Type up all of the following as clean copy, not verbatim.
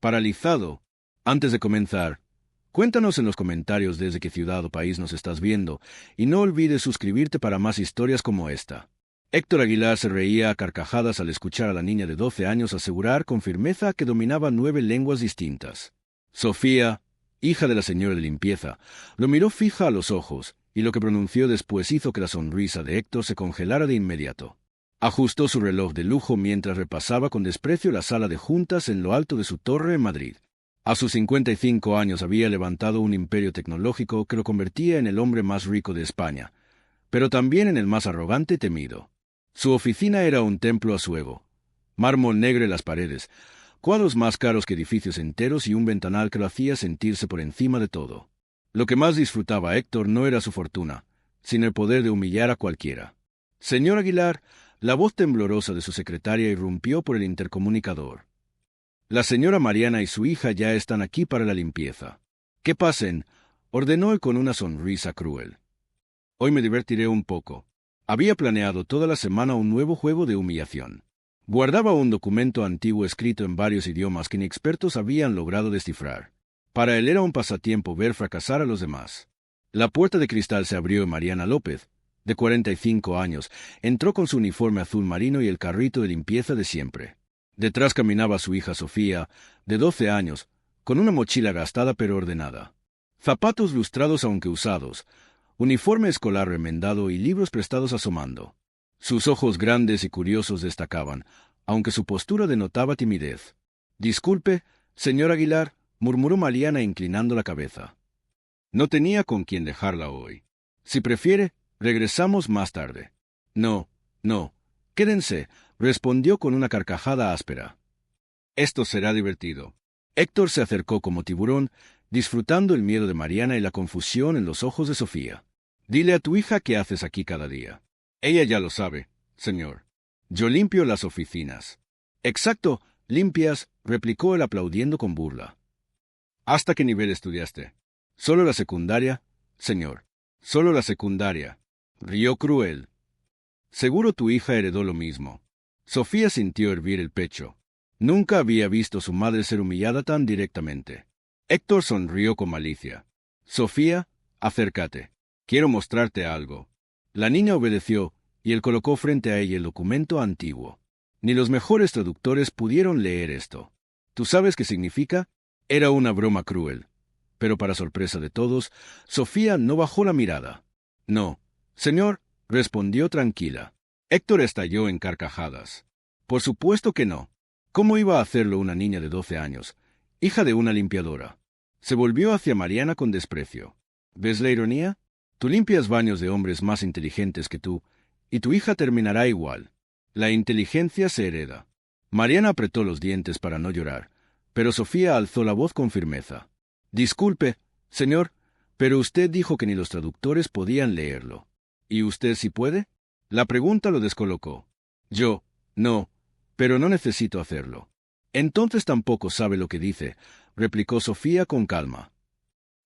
paralizado. Antes de comenzar, cuéntanos en los comentarios desde qué ciudad o país nos estás viendo, y no olvides suscribirte para más historias como esta. Héctor Aguilar se reía a carcajadas al escuchar a la niña de 12 años asegurar con firmeza que dominaba 9 lenguas distintas. Sofía, hija de la señora de limpieza, lo miró fija a los ojos, y lo que pronunció después hizo que la sonrisa de Héctor se congelara de inmediato. Ajustó su reloj de lujo mientras repasaba con desprecio la sala de juntas en lo alto de su torre en Madrid. A sus 55 años había levantado un imperio tecnológico que lo convertía en el hombre más rico de España, pero también en el más arrogante y temido. Su oficina era un templo a su ego. Mármol negro en las paredes, cuadros más caros que edificios enteros y un ventanal que lo hacía sentirse por encima de todo. Lo que más disfrutaba Héctor no era su fortuna, sino el poder de humillar a cualquiera. «Señor Aguilar», la voz temblorosa de su secretaria irrumpió por el intercomunicador. «La señora Mariana y su hija ya están aquí para la limpieza». «Que pasen», ordenó él con una sonrisa cruel. «Hoy me divertiré un poco». Había planeado toda la semana un nuevo juego de humillación. Guardaba un documento antiguo escrito en varios idiomas que inexpertos habían logrado descifrar. Para él era un pasatiempo ver fracasar a los demás. La puerta de cristal se abrió y Mariana López, de 45 años, entró con su uniforme azul marino y el carrito de limpieza de siempre. Detrás caminaba su hija Sofía, de 12 años, con una mochila gastada pero ordenada. Zapatos lustrados aunque usados, uniforme escolar remendado y libros prestados asomando. Sus ojos grandes y curiosos destacaban, aunque su postura denotaba timidez. «Disculpe, señor Aguilar», murmuró Mariana inclinando la cabeza. «No tenía con quién dejarla hoy. Si prefiere, regresamos más tarde». «No, no, quédense», respondió con una carcajada áspera. «Esto será divertido». Héctor se acercó como tiburón, disfrutando el miedo de Mariana y la confusión en los ojos de Sofía. «Dile a tu hija qué haces aquí cada día». «Ella ya lo sabe, señor. Yo limpio las oficinas». «Exacto, limpias», replicó él aplaudiendo con burla. «¿Hasta qué nivel estudiaste?» «Solo la secundaria, señor». «Solo la secundaria», rió cruel. «Seguro tu hija heredó lo mismo». Sofía sintió hervir el pecho. Nunca había visto a su madre ser humillada tan directamente. Héctor sonrió con malicia. «Sofía, acércate. Quiero mostrarte algo». La niña obedeció, y él colocó frente a ella el documento antiguo. Ni los mejores traductores pudieron leer esto. ¿Tú sabes qué significa? Era una broma cruel. Pero para sorpresa de todos, Sofía no bajó la mirada. «No, señor», respondió tranquila. Héctor estalló en carcajadas. «Por supuesto que no. ¿Cómo iba a hacerlo una niña de 12 años, hija de una limpiadora?» Se volvió hacia Mariana con desprecio. «¿Ves la ironía? Tú limpias baños de hombres más inteligentes que tú, y tu hija terminará igual. La inteligencia se hereda». Mariana apretó los dientes para no llorar, pero Sofía alzó la voz con firmeza. «Disculpe, señor, pero usted dijo que ni los traductores podían leerlo. ¿Y usted sí puede?» La pregunta lo descolocó. «Yo, no, pero no necesito hacerlo». «Entonces tampoco sabe lo que dice», replicó Sofía con calma.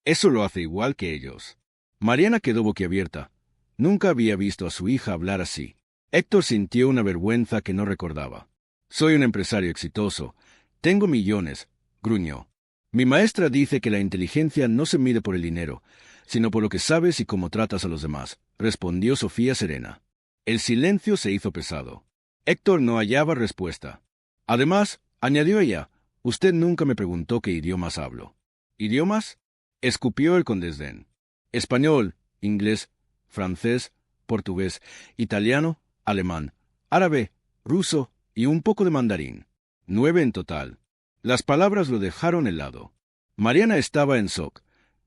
«Eso lo hace igual que ellos». Mariana quedó boquiabierta. Nunca había visto a su hija hablar así. Héctor sintió una vergüenza que no recordaba. «Soy un empresario exitoso. Tengo millones», gruñó. «Mi maestra dice que la inteligencia no se mide por el dinero, sino por lo que sabes y cómo tratas a los demás», respondió Sofía serena. El silencio se hizo pesado. Héctor no hallaba respuesta. «Además», añadió ella, «usted nunca me preguntó qué idiomas hablo». «¿Idiomas?», escupió él con desdén. «Español, inglés, francés, portugués, italiano, alemán, árabe, ruso y un poco de mandarín. 9 en total». Las palabras lo dejaron helado. Mariana estaba en shock.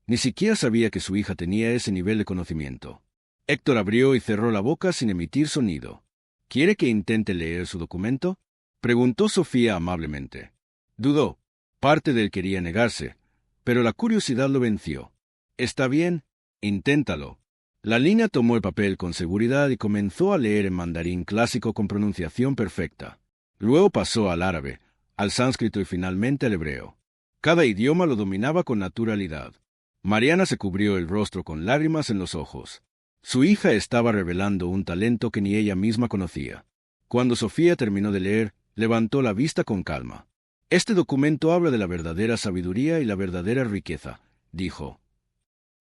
Ni siquiera sabía que su hija tenía ese nivel de conocimiento. Héctor abrió y cerró la boca sin emitir sonido. «¿Quiere que intente leer su documento?», preguntó Sofía amablemente. Dudó. Parte de él quería negarse, pero la curiosidad lo venció. «Está bien, inténtalo». La niña tomó el papel con seguridad y comenzó a leer en mandarín clásico con pronunciación perfecta. Luego pasó al árabe, al sánscrito y finalmente al hebreo. Cada idioma lo dominaba con naturalidad. Mariana se cubrió el rostro con lágrimas en los ojos. Su hija estaba revelando un talento que ni ella misma conocía. Cuando Sofía terminó de leer, levantó la vista con calma. Este documento habla de la verdadera sabiduría y la verdadera riqueza, dijo.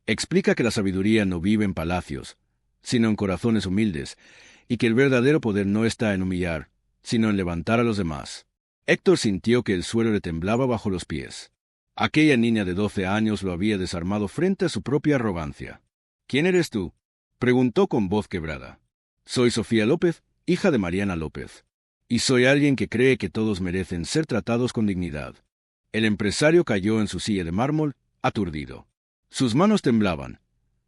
Explica que la sabiduría no vive en palacios, sino en corazones humildes, y que el verdadero poder no está en humillar, sino en levantar a los demás. Héctor sintió que el suelo le temblaba bajo los pies. Aquella niña de 12 años lo había desarmado frente a su propia arrogancia. ¿Quién eres tú?, preguntó con voz quebrada. Soy Sofía López, hija de Mariana López. Y soy alguien que cree que todos merecen ser tratados con dignidad. El empresario cayó en su silla de mármol, aturdido. Sus manos temblaban.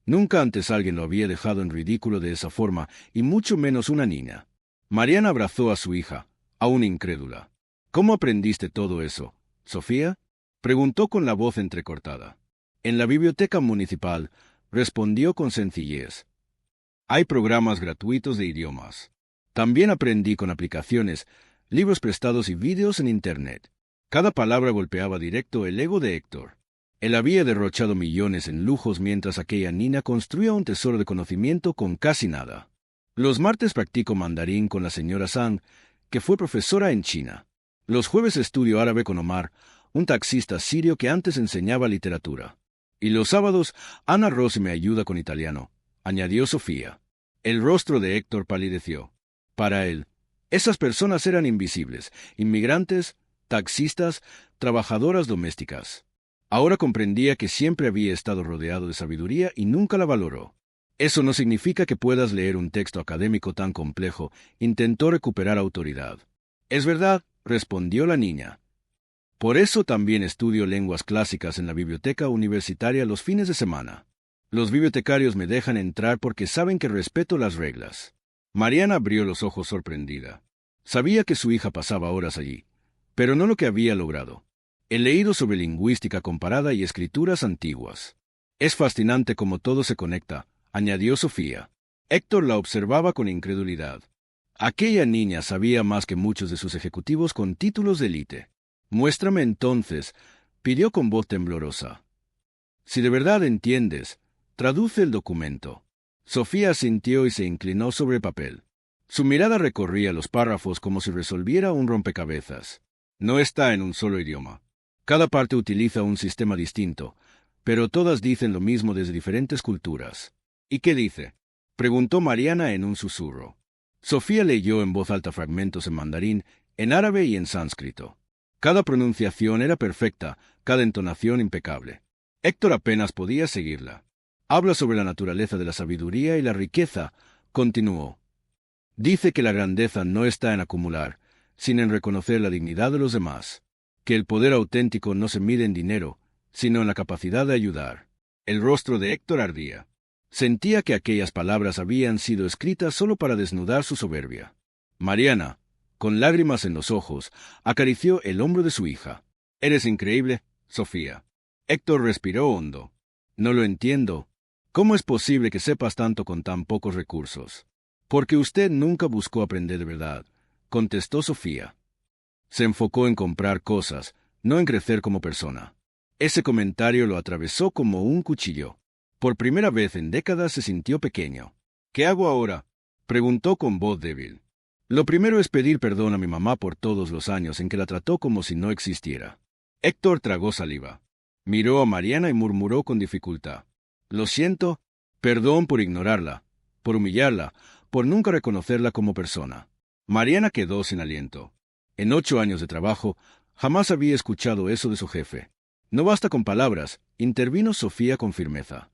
Nunca antes alguien lo había dejado en ridículo de esa forma, y mucho menos una niña. Mariana abrazó a su hija, aún incrédula. ¿Cómo aprendiste todo eso, Sofía?, preguntó con la voz entrecortada. En la biblioteca municipal, respondió con sencillez. Hay programas gratuitos de idiomas. También aprendí con aplicaciones, libros prestados y vídeos en Internet. Cada palabra golpeaba directo el ego de Héctor. Él había derrochado millones en lujos mientras aquella niña construía un tesoro de conocimiento con casi nada. Los martes practico mandarín con la señora Zhang, que fue profesora en China. Los jueves estudio árabe con Omar, un taxista sirio que antes enseñaba literatura. Y los sábados, Ana Rossi me ayuda con italiano, añadió Sofía. El rostro de Héctor palideció. Para él, esas personas eran invisibles, inmigrantes, taxistas, trabajadoras domésticas. Ahora comprendía que siempre había estado rodeado de sabiduría y nunca la valoró. Eso no significa que puedas leer un texto académico tan complejo, intentó recuperar autoridad. Es verdad, respondió la niña. Por eso también estudio lenguas clásicas en la biblioteca universitaria los fines de semana. Los bibliotecarios me dejan entrar porque saben que respeto las reglas. Mariana abrió los ojos sorprendida. Sabía que su hija pasaba horas allí, pero no lo que había logrado. He leído sobre lingüística comparada y escrituras antiguas. Es fascinante cómo todo se conecta, añadió Sofía. Héctor la observaba con incredulidad. Aquella niña sabía más que muchos de sus ejecutivos con títulos de élite. Muéstrame entonces, pidió con voz temblorosa. Si de verdad entiendes, traduce el documento. Sofía asintió y se inclinó sobre el papel. Su mirada recorría los párrafos como si resolviera un rompecabezas. No está en un solo idioma. Cada parte utiliza un sistema distinto, pero todas dicen lo mismo desde diferentes culturas. ¿Y qué dice?, preguntó Mariana en un susurro. Sofía leyó en voz alta fragmentos en mandarín, en árabe y en sánscrito. Cada pronunciación era perfecta, cada entonación impecable. Héctor apenas podía seguirla. Habla sobre la naturaleza de la sabiduría y la riqueza, continuó. Dice que la grandeza no está en acumular, sino en reconocer la dignidad de los demás. Que el poder auténtico no se mide en dinero, sino en la capacidad de ayudar. El rostro de Héctor ardía. Sentía que aquellas palabras habían sido escritas solo para desnudar su soberbia. Mariana, con lágrimas en los ojos, acarició el hombro de su hija. «Eres increíble, Sofía». Héctor respiró hondo. «No lo entiendo. ¿Cómo es posible que sepas tanto con tan pocos recursos?» «Porque usted nunca buscó aprender de verdad», contestó Sofía. Se enfocó en comprar cosas, no en crecer como persona. Ese comentario lo atravesó como un cuchillo. Por primera vez en décadas se sintió pequeño. «¿Qué hago ahora?», preguntó con voz débil. «Lo primero es pedir perdón a mi mamá por todos los años en que la trató como si no existiera». Héctor tragó saliva. Miró a Mariana y murmuró con dificultad. «Lo siento, perdón por ignorarla, por humillarla, por nunca reconocerla como persona». Mariana quedó sin aliento. En 8 años de trabajo, jamás había escuchado eso de su jefe. «No basta con palabras», intervino Sofía con firmeza.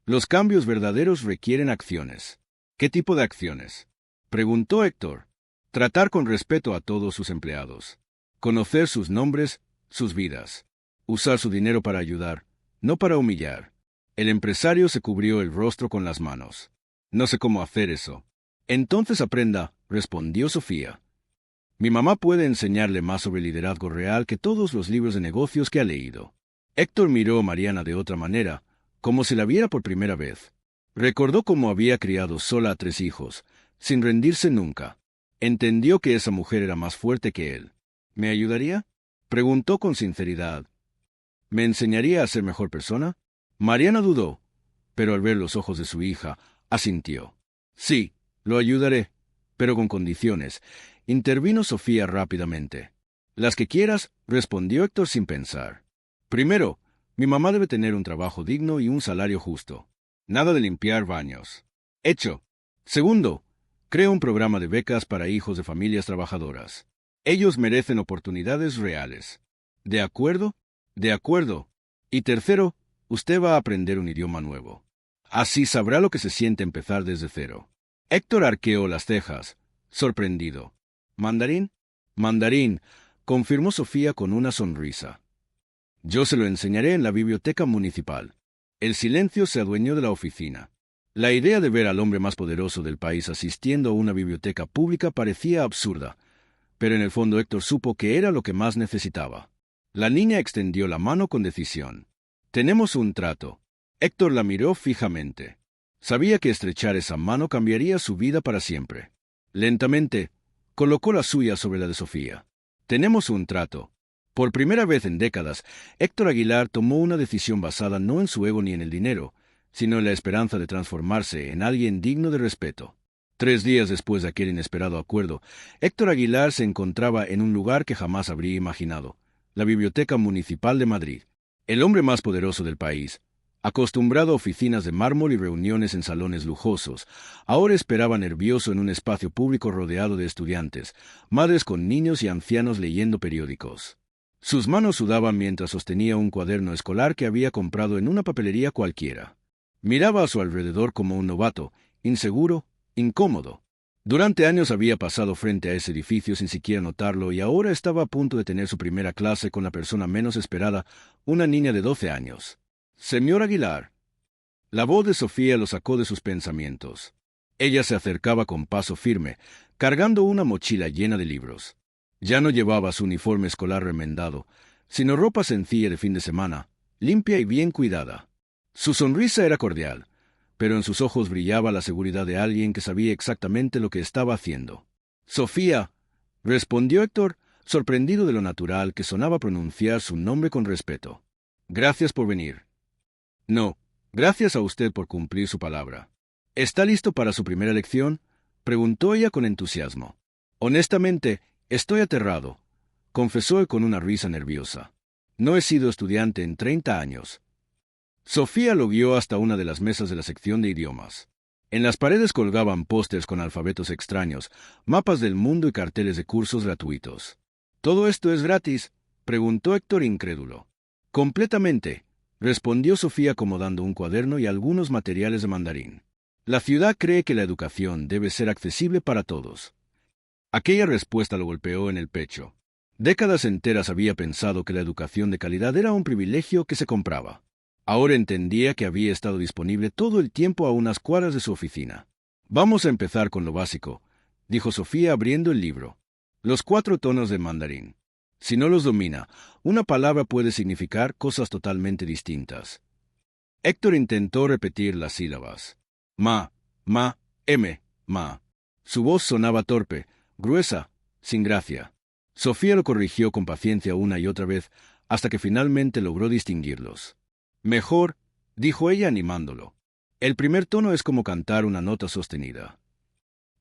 «Los cambios verdaderos requieren acciones». «¿Qué tipo de acciones?», preguntó Héctor. «Tratar con respeto a todos sus empleados. Conocer sus nombres, sus vidas. Usar su dinero para ayudar, no para humillar». El empresario se cubrió el rostro con las manos. «No sé cómo hacer eso». «Entonces aprenda», respondió Sofía. «Mi mamá puede enseñarle más sobre liderazgo real que todos los libros de negocios que ha leído». Héctor miró a Mariana de otra manera, como si la viera por primera vez. Recordó cómo había criado sola a 3 hijos, sin rendirse nunca. Entendió que esa mujer era más fuerte que él. «¿Me ayudaría?», preguntó con sinceridad. «¿Me enseñaría a ser mejor persona?». Mariana dudó, pero al ver los ojos de su hija, asintió. «Sí, lo ayudaré, pero con condiciones», intervino Sofía rápidamente. Las que quieras, respondió Héctor sin pensar. Primero, mi mamá debe tener un trabajo digno y un salario justo. Nada de limpiar baños. Hecho. Segundo, creo un programa de becas para hijos de familias trabajadoras. Ellos merecen oportunidades reales. ¿De acuerdo? De acuerdo. Y tercero, usted va a aprender un idioma nuevo. Así sabrá lo que se siente empezar desde cero. Héctor arqueó las cejas, sorprendido. ¿Mandarín? Mandarín, confirmó Sofía con una sonrisa. Yo se lo enseñaré en la biblioteca municipal. El silencio se adueñó de la oficina. La idea de ver al hombre más poderoso del país asistiendo a una biblioteca pública parecía absurda, pero en el fondo Héctor supo que era lo que más necesitaba. La niña extendió la mano con decisión. Tenemos un trato. Héctor la miró fijamente. Sabía que estrechar esa mano cambiaría su vida para siempre. Lentamente, colocó la suya sobre la de Sofía. Tenemos un trato. Por primera vez en décadas, Héctor Aguilar tomó una decisión basada no en su ego ni en el dinero, sino en la esperanza de transformarse en alguien digno de respeto. 3 días después de aquel inesperado acuerdo, Héctor Aguilar se encontraba en un lugar que jamás habría imaginado, la Biblioteca Municipal de Madrid. El hombre más poderoso del país, acostumbrado a oficinas de mármol y reuniones en salones lujosos, ahora esperaba nervioso en un espacio público rodeado de estudiantes, madres con niños y ancianos leyendo periódicos. Sus manos sudaban mientras sostenía un cuaderno escolar que había comprado en una papelería cualquiera. Miraba a su alrededor como un novato, inseguro, incómodo. Durante años había pasado frente a ese edificio sin siquiera notarlo y ahora estaba a punto de tener su primera clase con la persona menos esperada, una niña de 12 años. «Señor Aguilar». La voz de Sofía lo sacó de sus pensamientos. Ella se acercaba con paso firme, cargando una mochila llena de libros. Ya no llevaba su uniforme escolar remendado, sino ropa sencilla de fin de semana, limpia y bien cuidada. Su sonrisa era cordial, pero en sus ojos brillaba la seguridad de alguien que sabía exactamente lo que estaba haciendo. «Sofía», respondió Héctor, sorprendido de lo natural que sonaba pronunciar su nombre con respeto. «Gracias por venir». «No, gracias a usted por cumplir su palabra». «¿Está listo para su primera lección?», preguntó ella con entusiasmo. «Honestamente, estoy aterrado», confesó él con una risa nerviosa. «No he sido estudiante en 30 años». Sofía lo guió hasta una de las mesas de la sección de idiomas. En las paredes colgaban pósters con alfabetos extraños, mapas del mundo y carteles de cursos gratuitos. «¿Todo esto es gratis?», preguntó Héctor incrédulo. «Completamente», respondió Sofía acomodando un cuaderno y algunos materiales de mandarín. «La ciudad cree que la educación debe ser accesible para todos». Aquella respuesta lo golpeó en el pecho. Décadas enteras había pensado que la educación de calidad era un privilegio que se compraba. Ahora entendía que había estado disponible todo el tiempo a unas cuadras de su oficina. «Vamos a empezar con lo básico», dijo Sofía abriendo el libro. «Los 4 tonos de mandarín. Si no los domina, una palabra puede significar cosas totalmente distintas». Héctor intentó repetir las sílabas. «Ma, ma, ma». Su voz sonaba torpe, gruesa, sin gracia. Sofía lo corrigió con paciencia una y otra vez, hasta que finalmente logró distinguirlos. «Mejor», dijo ella animándolo. «El primer tono es como cantar una nota sostenida».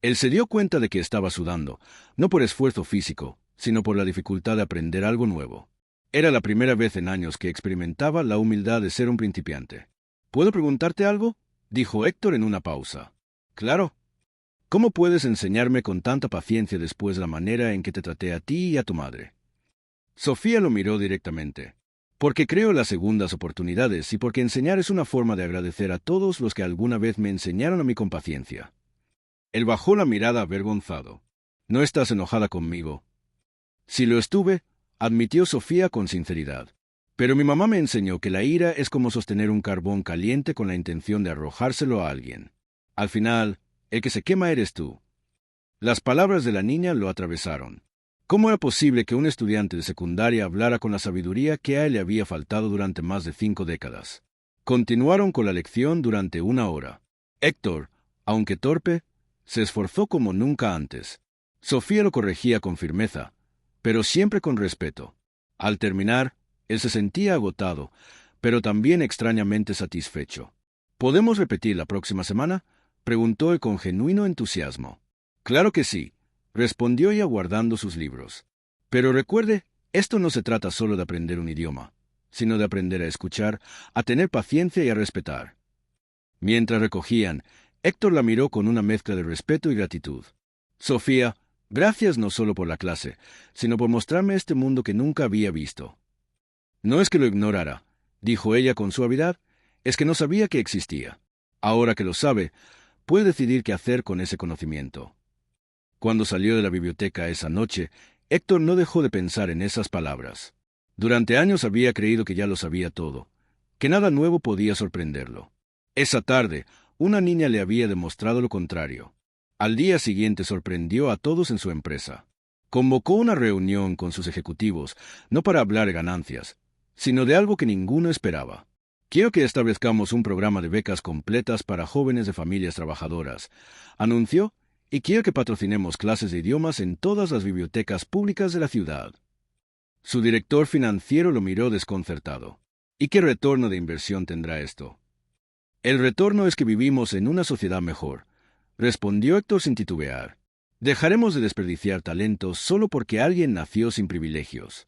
Él se dio cuenta de que estaba sudando, no por esfuerzo físico, sino por la dificultad de aprender algo nuevo. Era la primera vez en años que experimentaba la humildad de ser un principiante. «¿Puedo preguntarte algo?», dijo Héctor en una pausa. «Claro». «¿Cómo puedes enseñarme con tanta paciencia después de la manera en que te traté a ti y a tu madre?». Sofía lo miró directamente. «Porque creo las segundas oportunidades y porque enseñar es una forma de agradecer a todos los que alguna vez me enseñaron a mí con paciencia». Él bajó la mirada avergonzado. «¿No estás enojada conmigo?». «Si lo estuve», admitió Sofía con sinceridad. «Pero mi mamá me enseñó que la ira es como sostener un carbón caliente con la intención de arrojárselo a alguien. Al final, el que se quema eres tú». Las palabras de la niña lo atravesaron. ¿Cómo era posible que un estudiante de secundaria hablara con la sabiduría que a él le había faltado durante más de 5 décadas? Continuaron con la lección durante 1 hora. Héctor, aunque torpe, se esforzó como nunca antes. Sofía lo corregía con firmeza, pero siempre con respeto. Al terminar, él se sentía agotado, pero también extrañamente satisfecho. «¿Podemos repetir la próxima semana?», preguntó él con genuino entusiasmo. «Claro que sí», respondió ella guardando sus libros. Pero recuerde, esto no se trata solo de aprender un idioma, sino de aprender a escuchar, a tener paciencia y a respetar. Mientras recogían, Héctor la miró con una mezcla de respeto y gratitud. Sofía, gracias no solo por la clase, sino por mostrarme este mundo que nunca había visto. No es que lo ignorara, dijo ella con suavidad, es que no sabía que existía. Ahora que lo sabe, puede decidir qué hacer con ese conocimiento. Cuando salió de la biblioteca esa noche, Héctor no dejó de pensar en esas palabras. Durante años había creído que ya lo sabía todo, que nada nuevo podía sorprenderlo. Esa tarde, una niña le había demostrado lo contrario. Al día siguiente sorprendió a todos en su empresa. Convocó una reunión con sus ejecutivos, no para hablar de ganancias, sino de algo que ninguno esperaba. Quiero que establezcamos un programa de becas completas para jóvenes de familias trabajadoras, anunció, y quiero que patrocinemos clases de idiomas en todas las bibliotecas públicas de la ciudad. Su director financiero lo miró desconcertado. ¿Y qué retorno de inversión tendrá esto? El retorno es que vivimos en una sociedad mejor, respondió Héctor sin titubear. Dejaremos de desperdiciar talentos solo porque alguien nació sin privilegios.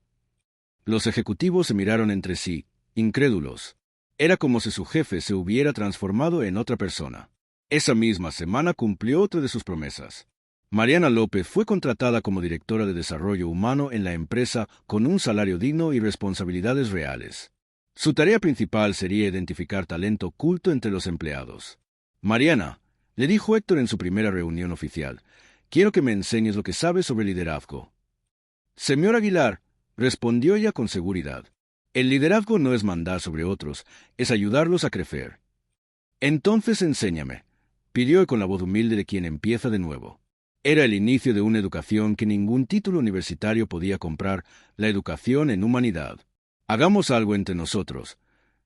Los ejecutivos se miraron entre sí, incrédulos. Era como si su jefe se hubiera transformado en otra persona. Esa misma semana cumplió otra de sus promesas. Mariana López fue contratada como directora de desarrollo humano en la empresa con un salario digno y responsabilidades reales. Su tarea principal sería identificar talento oculto entre los empleados. Mariana, le dijo Héctor en su primera reunión oficial, quiero que me enseñes lo que sabes sobre liderazgo. Señor Aguilar, respondió ella con seguridad. El liderazgo no es mandar sobre otros, es ayudarlos a crecer. Entonces enséñame, pidió con la voz humilde de quien empieza de nuevo. Era el inicio de una educación que ningún título universitario podía comprar, la educación en humanidad. Hagamos algo entre nosotros.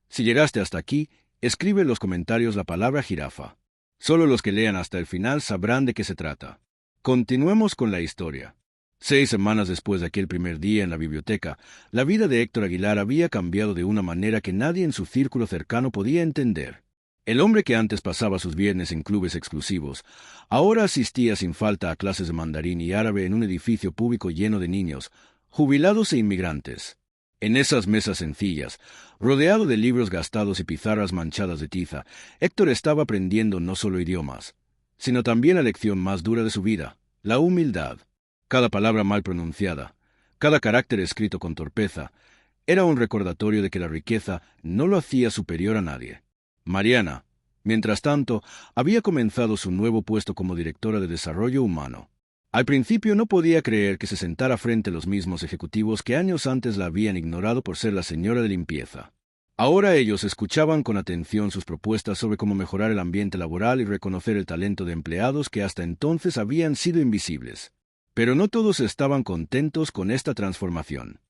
Si llegaste hasta aquí, escribe en los comentarios la palabra jirafa. Solo los que lean hasta el final sabrán de qué se trata. Continuemos con la historia. 6 semanas después de aquel primer día en la biblioteca, la vida de Héctor Aguilar había cambiado de una manera que nadie en su círculo cercano podía entender. El hombre que antes pasaba sus viernes en clubes exclusivos, ahora asistía sin falta a clases de mandarín y árabe en un edificio público lleno de niños, jubilados e inmigrantes. En esas mesas sencillas, rodeado de libros gastados y pizarras manchadas de tiza, Héctor estaba aprendiendo no solo idiomas, sino también la lección más dura de su vida, la humildad. Cada palabra mal pronunciada, cada carácter escrito con torpeza, era un recordatorio de que la riqueza no lo hacía superior a nadie. Mariana, mientras tanto, había comenzado su nuevo puesto como directora de desarrollo humano. Al principio no podía creer que se sentara frente a los mismos ejecutivos que años antes la habían ignorado por ser la señora de limpieza. Ahora ellos escuchaban con atención sus propuestas sobre cómo mejorar el ambiente laboral y reconocer el talento de empleados que hasta entonces habían sido invisibles. Pero no todos estaban contentos con esta transformación.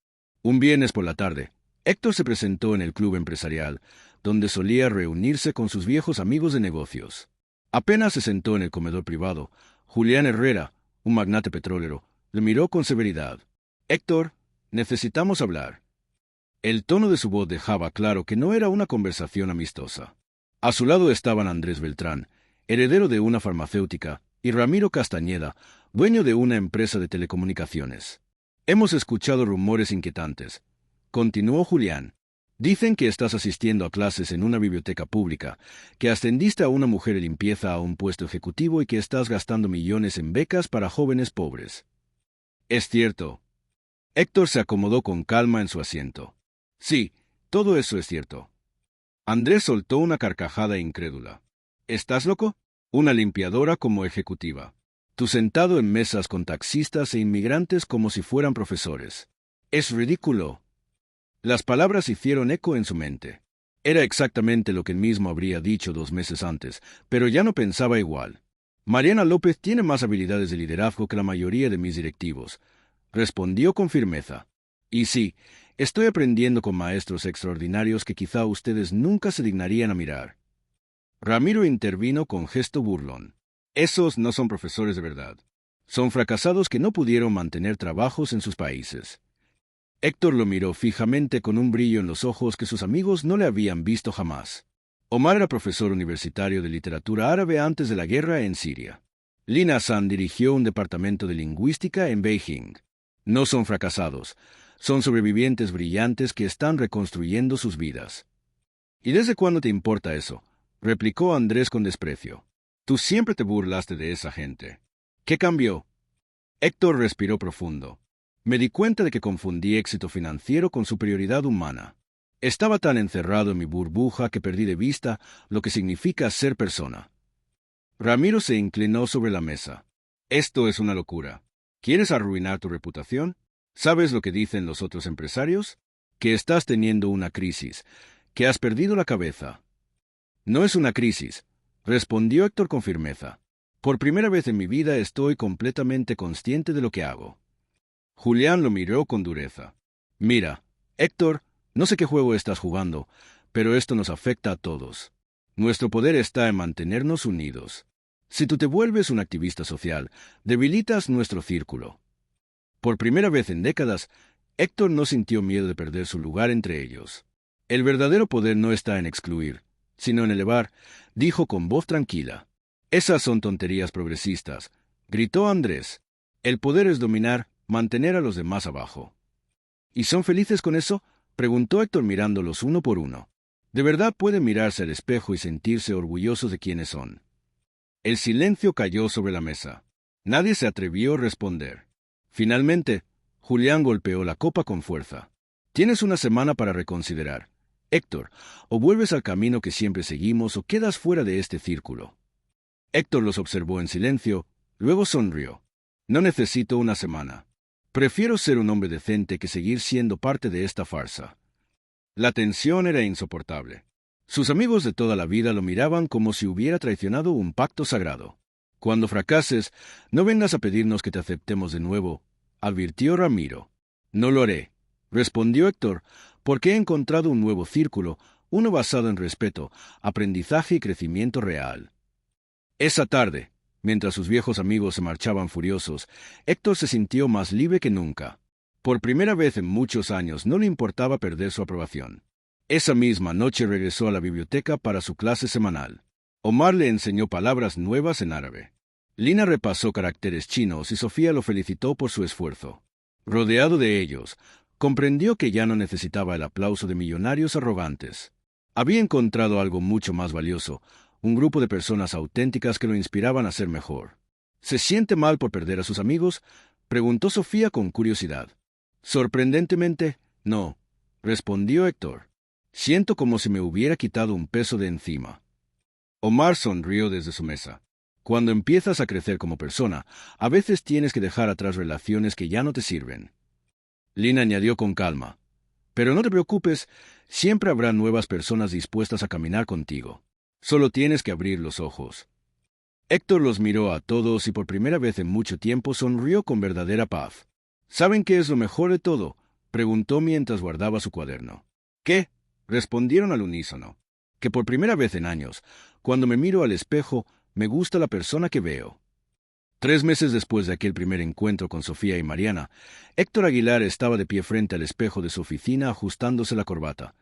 Un viernes por la tarde, Héctor se presentó en el club empresarial, donde solía reunirse con sus viejos amigos de negocios. Apenas se sentó en el comedor privado, Julián Herrera, un magnate petrolero, le miró con severidad. Héctor, necesitamos hablar. El tono de su voz dejaba claro que no era una conversación amistosa. A su lado estaban Andrés Beltrán, heredero de una farmacéutica, y Ramiro Castañeda, dueño de una empresa de telecomunicaciones. Hemos escuchado rumores inquietantes, continuó Julián. Dicen que estás asistiendo a clases en una biblioteca pública, que ascendiste a una mujer de limpieza a un puesto ejecutivo y que estás gastando millones en becas para jóvenes pobres. Es cierto. Héctor se acomodó con calma en su asiento. Sí, todo eso es cierto. Andrés soltó una carcajada incrédula. ¿Estás loco? Una limpiadora como ejecutiva. Tú sentado en mesas con taxistas e inmigrantes como si fueran profesores. Es ridículo. Las palabras hicieron eco en su mente. Era exactamente lo que él mismo habría dicho 2 meses antes, pero ya no pensaba igual. Mariana López tiene más habilidades de liderazgo que la mayoría de mis directivos, respondió con firmeza. Y sí, estoy aprendiendo con maestros extraordinarios que quizá ustedes nunca se dignarían a mirar. Ramiro intervino con gesto burlón. Esos no son profesores de verdad. Son fracasados que no pudieron mantener trabajos en sus países. Héctor lo miró fijamente con un brillo en los ojos que sus amigos no le habían visto jamás. Omar era profesor universitario de literatura árabe antes de la guerra en Siria. Lin Hassan dirigió un departamento de lingüística en Beijing. No son fracasados, son sobrevivientes brillantes que están reconstruyendo sus vidas. ¿Y desde cuándo te importa eso?, replicó Andrés con desprecio. Tú siempre te burlaste de esa gente. ¿Qué cambió? Héctor respiró profundo. Me di cuenta de que confundí éxito financiero con superioridad humana. Estaba tan encerrado en mi burbuja que perdí de vista lo que significa ser persona. Ramiro se inclinó sobre la mesa. Esto es una locura. ¿Quieres arruinar tu reputación? ¿Sabes lo que dicen los otros empresarios? Que estás teniendo una crisis, que has perdido la cabeza. No es una crisis, respondió Héctor con firmeza. Por primera vez en mi vida estoy completamente consciente de lo que hago. Julián lo miró con dureza. Mira, Héctor, no sé qué juego estás jugando, pero esto nos afecta a todos. Nuestro poder está en mantenernos unidos. Si tú te vuelves un activista social, debilitas nuestro círculo. Por primera vez en décadas, Héctor no sintió miedo de perder su lugar entre ellos. El verdadero poder no está en excluir, sino en elevar, dijo con voz tranquila. Esas son tonterías progresistas, gritó Andrés. El poder es dominar, mantener a los demás abajo. ¿Y son felices con eso?, preguntó Héctor mirándolos uno por uno. ¿De verdad pueden mirarse al espejo y sentirse orgullosos de quiénes son? El silencio cayó sobre la mesa. Nadie se atrevió a responder. Finalmente, Julián golpeó la copa con fuerza. Tienes una semana para reconsiderar. Héctor, o vuelves al camino que siempre seguimos o quedas fuera de este círculo. Héctor los observó en silencio, luego sonrió. No necesito una semana. Prefiero ser un hombre decente que seguir siendo parte de esta farsa. La tensión era insoportable. Sus amigos de toda la vida lo miraban como si hubiera traicionado un pacto sagrado. Cuando fracases, no vengas a pedirnos que te aceptemos de nuevo, advirtió Ramiro. No lo haré, respondió Héctor, porque he encontrado un nuevo círculo, uno basado en respeto, aprendizaje y crecimiento real. Esa tarde, mientras sus viejos amigos se marchaban furiosos, Héctor se sintió más libre que nunca. Por primera vez en muchos años no le importaba perder su aprobación. Esa misma noche regresó a la biblioteca para su clase semanal. Omar le enseñó palabras nuevas en árabe. Lina repasó caracteres chinos y Sofía lo felicitó por su esfuerzo. Rodeado de ellos, comprendió que ya no necesitaba el aplauso de millonarios arrogantes. Había encontrado algo mucho más valioso, un grupo de personas auténticas que lo inspiraban a ser mejor. ¿Se siente mal por perder a sus amigos?, preguntó Sofía con curiosidad. Sorprendentemente, no, respondió Héctor. Siento como si me hubiera quitado un peso de encima. Omar sonrió desde su mesa. Cuando empiezas a crecer como persona, a veces tienes que dejar atrás relaciones que ya no te sirven. Lina añadió con calma. Pero no te preocupes, siempre habrá nuevas personas dispuestas a caminar contigo. Solo tienes que abrir los ojos. Héctor los miró a todos y por primera vez en mucho tiempo sonrió con verdadera paz. ¿Saben qué es lo mejor de todo?, preguntó mientras guardaba su cuaderno. ¿Qué?, respondieron al unísono. Que por primera vez en años, cuando me miro al espejo, me gusta la persona que veo. 3 meses después de aquel primer encuentro con Sofía y Mariana, Héctor Aguilar estaba de pie frente al espejo de su oficina ajustándose la corbata.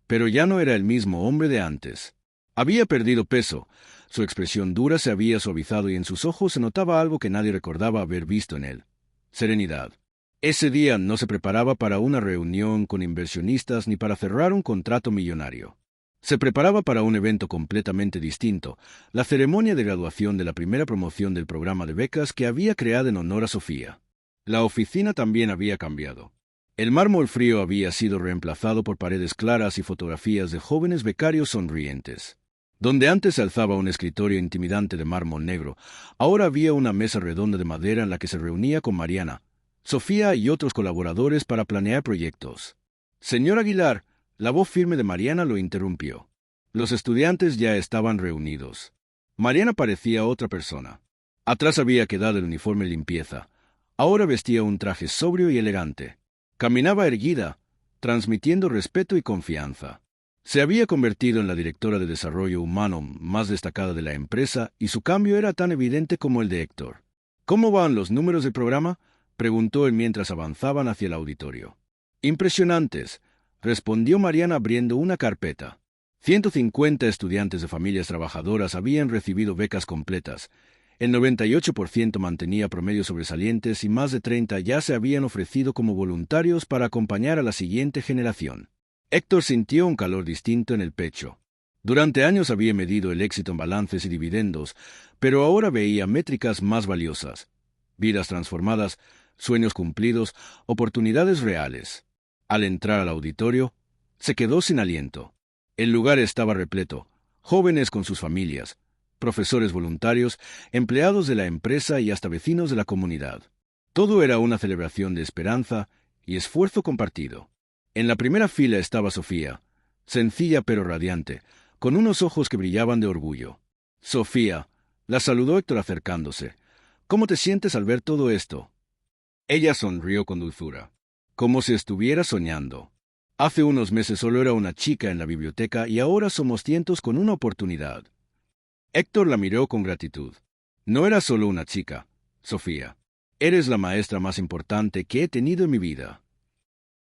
Pero ya no era el mismo hombre de antes. Había perdido peso, su expresión dura se había suavizado y en sus ojos se notaba algo que nadie recordaba haber visto en él: serenidad. Ese día no se preparaba para una reunión con inversionistas ni para cerrar un contrato millonario. Se preparaba para un evento completamente distinto, la ceremonia de graduación de la primera promoción del programa de becas que había creado en honor a Sofía. La oficina también había cambiado. El mármol frío había sido reemplazado por paredes claras y fotografías de jóvenes becarios sonrientes. Donde antes se alzaba un escritorio intimidante de mármol negro, ahora había una mesa redonda de madera en la que se reunía con Mariana, Sofía y otros colaboradores para planear proyectos. Señor Aguilar, la voz firme de Mariana lo interrumpió. Los estudiantes ya estaban reunidos. Mariana parecía otra persona. Atrás había quedado el uniforme limpieza. Ahora vestía un traje sobrio y elegante. Caminaba erguida, transmitiendo respeto y confianza. Se había convertido en la directora de desarrollo humano más destacada de la empresa y su cambio era tan evidente como el de Héctor. ¿Cómo van los números del programa?, preguntó él mientras avanzaban hacia el auditorio. Impresionantes, respondió Mariana abriendo una carpeta. 150 estudiantes de familias trabajadoras habían recibido becas completas. El 98% mantenía promedios sobresalientes y más de 30 ya se habían ofrecido como voluntarios para acompañar a la siguiente generación. Héctor sintió un calor distinto en el pecho. Durante años había medido el éxito en balances y dividendos, pero ahora veía métricas más valiosas: vidas transformadas, sueños cumplidos, oportunidades reales. Al entrar al auditorio, se quedó sin aliento. El lugar estaba repleto, jóvenes con sus familias, profesores voluntarios, empleados de la empresa y hasta vecinos de la comunidad. Todo era una celebración de esperanza y esfuerzo compartido. En la primera fila estaba Sofía, sencilla pero radiante, con unos ojos que brillaban de orgullo. Sofía, la saludó Héctor acercándose. ¿Cómo te sientes al ver todo esto? Ella sonrió con dulzura, como si estuviera soñando. Hace unos meses solo era una chica en la biblioteca y ahora somos cientos con una oportunidad. Héctor la miró con gratitud. No eras solo una chica, Sofía. Eres la maestra más importante que he tenido en mi vida.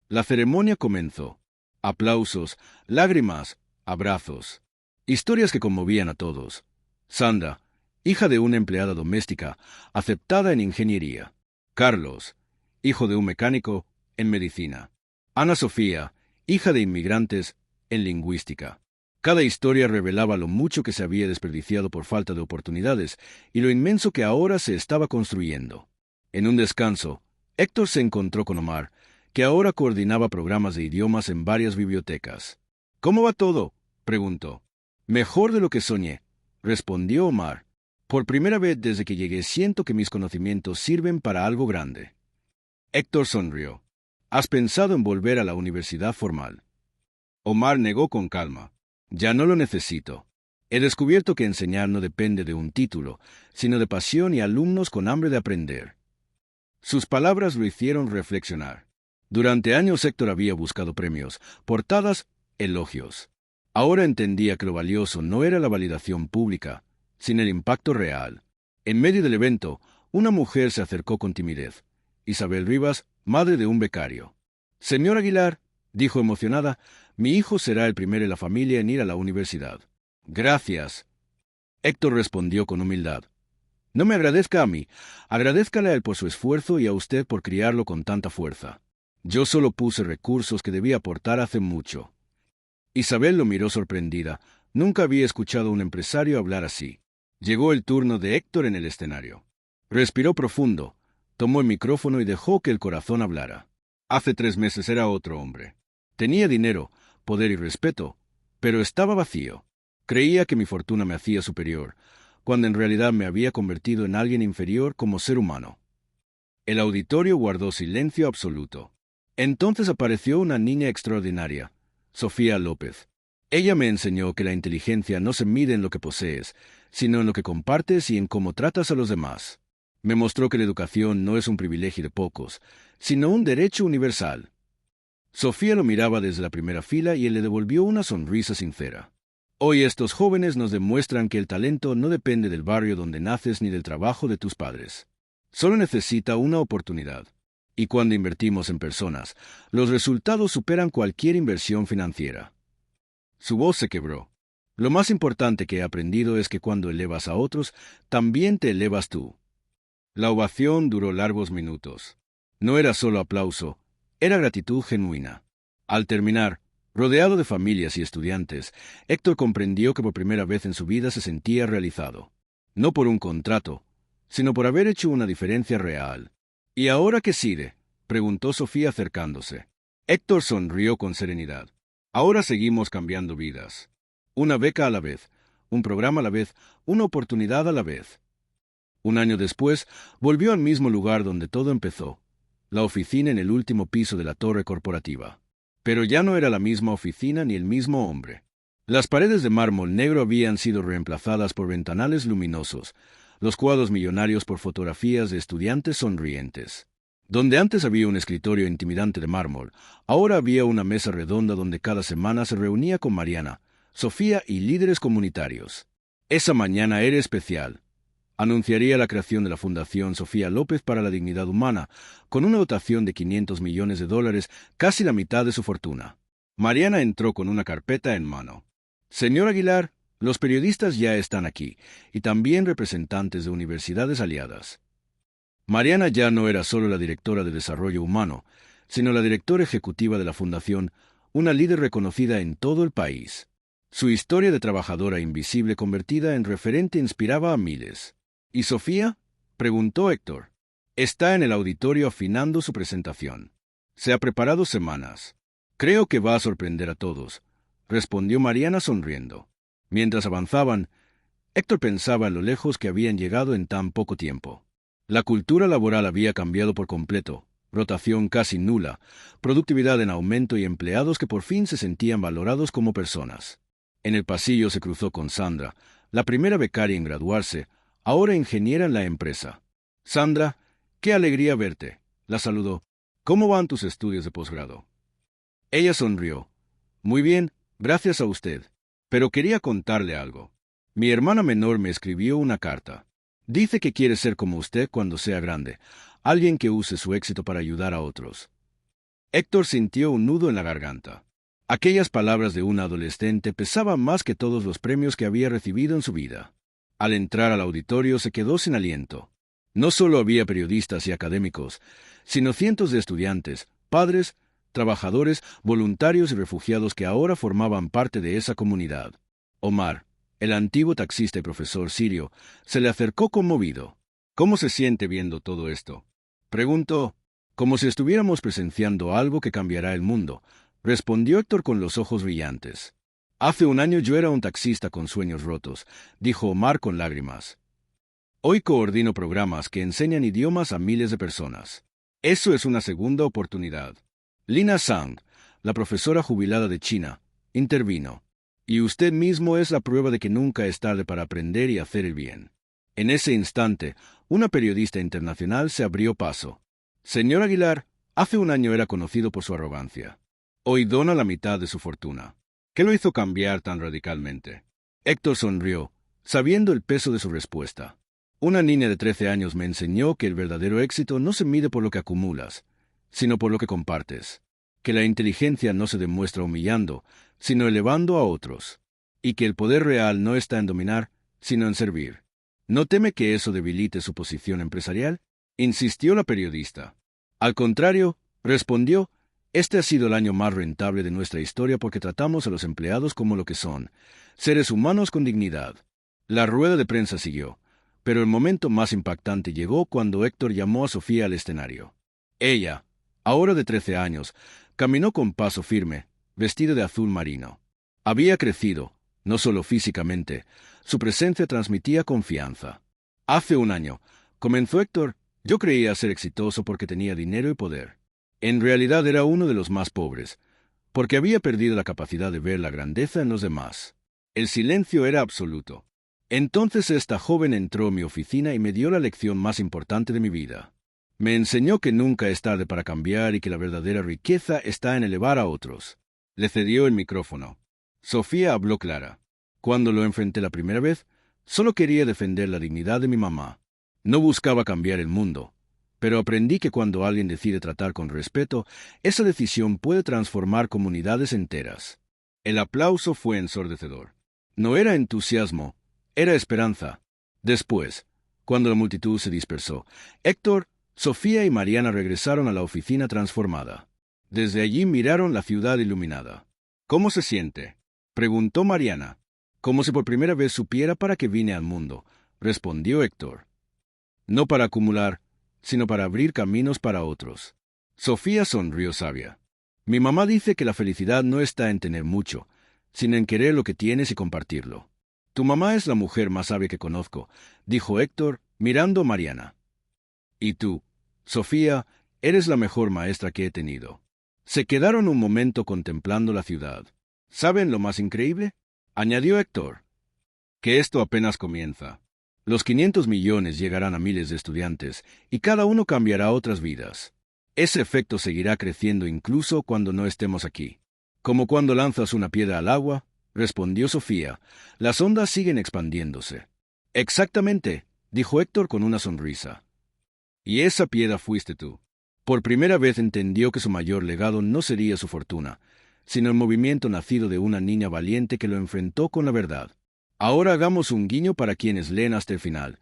La ceremonia comenzó. Aplausos, lágrimas, abrazos. Historias que conmovían a todos. Sandra, hija de una empleada doméstica, aceptada en ingeniería. Carlos, hijo de un mecánico, en medicina. Ana Sofía, hija de inmigrantes, en lingüística. Cada historia revelaba lo mucho que se había desperdiciado por falta de oportunidades y lo inmenso que ahora se estaba construyendo. En un descanso, Héctor se encontró con Omar, que ahora coordinaba programas de idiomas en varias bibliotecas. ¿Cómo va todo?, preguntó. Mejor de lo que soñé, respondió Omar. Por primera vez desde que llegué siento que mis conocimientos sirven para algo grande. Héctor sonrió. ¿Has pensado en volver a la universidad formal? Omar negó con calma. Ya no lo necesito. He descubierto que enseñar no depende de un título, sino de pasión y alumnos con hambre de aprender. Sus palabras lo hicieron reflexionar. Durante años Héctor había buscado premios, portadas, elogios. Ahora entendía que lo valioso no era la validación pública, sino el impacto real. En medio del evento, una mujer se acercó con timidez. Isabel Rivas, madre de un becario. «Señor Aguilar», dijo emocionada, «mi hijo será el primero en la familia en ir a la universidad». «Gracias». Héctor respondió con humildad. «No me agradezca a mí, agradézcale a él por su esfuerzo y a usted por criarlo con tanta fuerza. Yo solo puse recursos que debía aportar hace mucho». Isabel lo miró sorprendida. Nunca había escuchado a un empresario hablar así. Llegó el turno de Héctor en el escenario. Respiró profundo, tomó el micrófono y dejó que el corazón hablara. Hace 3 meses era otro hombre. Tenía dinero, poder y respeto, pero estaba vacío. Creía que mi fortuna me hacía superior, cuando en realidad me había convertido en alguien inferior como ser humano. El auditorio guardó silencio absoluto. Entonces apareció una niña extraordinaria, Sofía López. Ella me enseñó que la inteligencia no se mide en lo que posees, sino en lo que compartes y en cómo tratas a los demás. Me mostró que la educación no es un privilegio de pocos, sino un derecho universal. Sofía lo miraba desde la primera fila y él le devolvió una sonrisa sincera. Hoy estos jóvenes nos demuestran que el talento no depende del barrio donde naces ni del trabajo de tus padres. Solo necesita una oportunidad. Y cuando invertimos en personas, los resultados superan cualquier inversión financiera. Su voz se quebró. Lo más importante que he aprendido es que cuando elevas a otros, también te elevas tú. La ovación duró largos minutos. No era solo aplauso, era gratitud genuina. Al terminar, rodeado de familias y estudiantes, Héctor comprendió que por primera vez en su vida se sentía realizado. No por un contrato, sino por haber hecho una diferencia real. ¿Y ahora qué sigue?, preguntó Sofía acercándose. Héctor sonrió con serenidad. Ahora seguimos cambiando vidas. Una beca a la vez, un programa a la vez, una oportunidad a la vez. Un año después, volvió al mismo lugar donde todo empezó, la oficina en el último piso de la torre corporativa. Pero ya no era la misma oficina ni el mismo hombre. Las paredes de mármol negro habían sido reemplazadas por ventanales luminosos, los cuadros millonarios por fotografías de estudiantes sonrientes. Donde antes había un escritorio intimidante de mármol, ahora había una mesa redonda donde cada semana se reunía con Mariana, Sofía y líderes comunitarios. Esa mañana era especial. Anunciaría la creación de la Fundación Sofía López para la Dignidad Humana, con una dotación de $500 millones, casi la mitad de su fortuna. Mariana entró con una carpeta en mano. «Señor Aguilar», Los periodistas ya están aquí, y también representantes de universidades aliadas. Mariana ya no era solo la directora de Desarrollo Humano, sino la directora ejecutiva de la Fundación, una líder reconocida en todo el país. Su historia de trabajadora invisible convertida en referente inspiraba a miles. ¿Y Sofía?, preguntó Héctor. Está en el auditorio afinando su presentación. Se ha preparado semanas. Creo que va a sorprender a todos, respondió Mariana sonriendo. Mientras avanzaban, Héctor pensaba en lo lejos que habían llegado en tan poco tiempo. La cultura laboral había cambiado por completo, rotación casi nula, productividad en aumento y empleados que por fin se sentían valorados como personas. En el pasillo se cruzó con Sandra, la primera becaria en graduarse, ahora ingeniera en la empresa. Sandra, qué alegría verte, la saludó. ¿Cómo van tus estudios de posgrado? Ella sonrió. Muy bien, gracias a usted. Pero quería contarle algo. Mi hermana menor me escribió una carta. Dice que quiere ser como usted cuando sea grande, alguien que use su éxito para ayudar a otros. Héctor sintió un nudo en la garganta. Aquellas palabras de un adolescente pesaban más que todos los premios que había recibido en su vida. Al entrar al auditorio se quedó sin aliento. No solo había periodistas y académicos, sino cientos de estudiantes, padres, trabajadores, voluntarios y refugiados que ahora formaban parte de esa comunidad. Omar, el antiguo taxista y profesor sirio, se le acercó conmovido. ¿Cómo se siente viendo todo esto?, preguntó. Como si estuviéramos presenciando algo que cambiará el mundo, respondió Héctor con los ojos brillantes. Hace un año yo era un taxista con sueños rotos, dijo Omar con lágrimas. Hoy coordino programas que enseñan idiomas a miles de personas. Eso es una segunda oportunidad. Lina Zhang, la profesora jubilada de China, intervino. Y usted mismo es la prueba de que nunca es tarde para aprender y hacer el bien. En ese instante, una periodista internacional se abrió paso. Señor Aguilar, hace un año era conocido por su arrogancia. Hoy dona la mitad de su fortuna. ¿Qué lo hizo cambiar tan radicalmente? Héctor sonrió, sabiendo el peso de su respuesta. Una niña de 13 años me enseñó que el verdadero éxito no se mide por lo que acumulas, sino por lo que compartes. Que la inteligencia no se demuestra humillando, sino elevando a otros. Y que el poder real no está en dominar, sino en servir. ¿No teme que eso debilite su posición empresarial?, insistió la periodista. Al contrario, respondió, este ha sido el año más rentable de nuestra historia porque tratamos a los empleados como lo que son, seres humanos con dignidad. La rueda de prensa siguió, pero el momento más impactante llegó cuando Héctor llamó a Sofía al escenario. Ella, ahora de 13 años, caminó con paso firme, vestida de azul marino. Había crecido, no solo físicamente, su presencia transmitía confianza. Hace un año, comenzó Héctor, yo creía ser exitoso porque tenía dinero y poder. En realidad era uno de los más pobres, porque había perdido la capacidad de ver la grandeza en los demás. El silencio era absoluto. Entonces esta joven entró en mi oficina y me dio la lección más importante de mi vida. Me enseñó que nunca es tarde para cambiar y que la verdadera riqueza está en elevar a otros. Le cedió el micrófono. Sofía habló clara. Cuando lo enfrenté la primera vez, solo quería defender la dignidad de mi mamá. No buscaba cambiar el mundo, pero aprendí que cuando alguien decide tratar con respeto, esa decisión puede transformar comunidades enteras. El aplauso fue ensordecedor. No era entusiasmo, era esperanza. Después, cuando la multitud se dispersó, Héctor, Sofía y Mariana regresaron a la oficina transformada. Desde allí miraron la ciudad iluminada. ¿Cómo se siente?, preguntó Mariana. Como si por primera vez supiera para qué vine al mundo, respondió Héctor. No para acumular, sino para abrir caminos para otros. Sofía sonrió sabia. Mi mamá dice que la felicidad no está en tener mucho, sino en querer lo que tienes y compartirlo. Tu mamá es la mujer más sabia que conozco, dijo Héctor, mirando a Mariana. Y tú, Sofía, eres la mejor maestra que he tenido. Se quedaron un momento contemplando la ciudad. ¿Saben lo más increíble?, añadió Héctor. Que esto apenas comienza. Los 500 millones llegarán a miles de estudiantes, y cada uno cambiará otras vidas. Ese efecto seguirá creciendo incluso cuando no estemos aquí. Como cuando lanzas una piedra al agua, respondió Sofía, las ondas siguen expandiéndose. Exactamente, dijo Héctor con una sonrisa. Y esa piedra fuiste tú. Por primera vez entendió que su mayor legado no sería su fortuna, sino el movimiento nacido de una niña valiente que lo enfrentó con la verdad. Ahora hagamos un guiño para quienes leen hasta el final.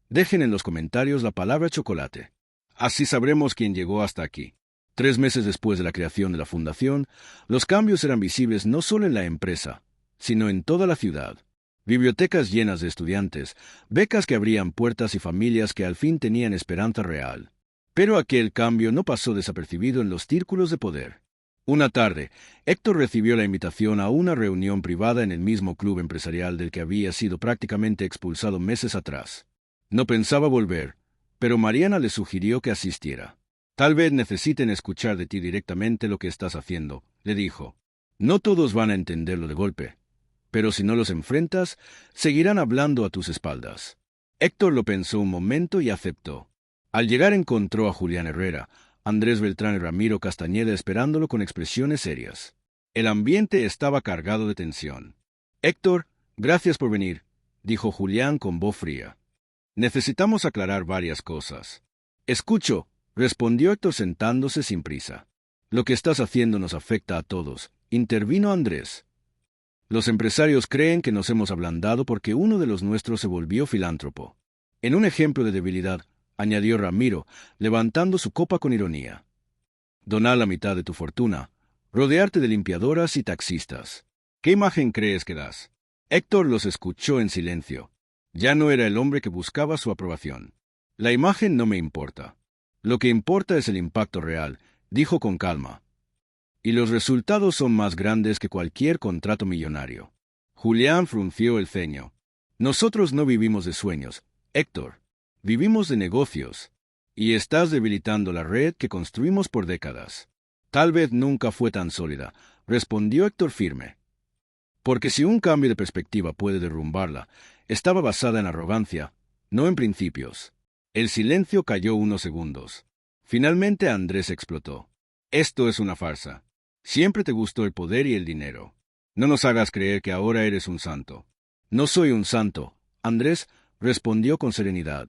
Dejen en los comentarios la palabra chocolate. Así sabremos quién llegó hasta aquí. 3 meses después de la creación de la fundación, los cambios eran visibles no solo en la empresa, sino en toda la ciudad. Bibliotecas llenas de estudiantes, becas que abrían puertas y familias que al fin tenían esperanza real. Pero aquel cambio no pasó desapercibido en los círculos de poder. Una tarde, Héctor recibió la invitación a una reunión privada en el mismo club empresarial del que había sido prácticamente expulsado meses atrás. No pensaba volver, pero Mariana le sugirió que asistiera. Tal vez necesiten escuchar de ti directamente lo que estás haciendo, le dijo. No todos van a entenderlo de golpe, pero si no los enfrentas, seguirán hablando a tus espaldas. Héctor lo pensó un momento y aceptó. Al llegar encontró a Julián Herrera, Andrés Beltrán y Ramiro Castañeda esperándolo con expresiones serias. El ambiente estaba cargado de tensión. Héctor, gracias por venir, dijo Julián con voz fría. Necesitamos aclarar varias cosas. Escucho, respondió Héctor sentándose sin prisa. Lo que estás haciendo nos afecta a todos, intervino Andrés. Los empresarios creen que nos hemos ablandado porque uno de los nuestros se volvió filántropo. En un ejemplo de debilidad, añadió Ramiro, levantando su copa con ironía. Donar la mitad de tu fortuna, rodearte de limpiadoras y taxistas. ¿Qué imagen crees que das? Héctor los escuchó en silencio. Ya no era el hombre que buscaba su aprobación. La imagen no me importa. Lo que importa es el impacto real, dijo con calma. Y los resultados son más grandes que cualquier contrato millonario. Julián frunció el ceño. Nosotros no vivimos de sueños, Héctor. Vivimos de negocios. Y estás debilitando la red que construimos por décadas. Tal vez nunca fue tan sólida, respondió Héctor firme. Porque si un cambio de perspectiva puede derrumbarla, estaba basada en arrogancia, no en principios. El silencio cayó unos segundos. Finalmente Andrés explotó. Esto es una farsa. Siempre te gustó el poder y el dinero. No nos hagas creer que ahora eres un santo. No soy un santo, Andrés respondió con serenidad.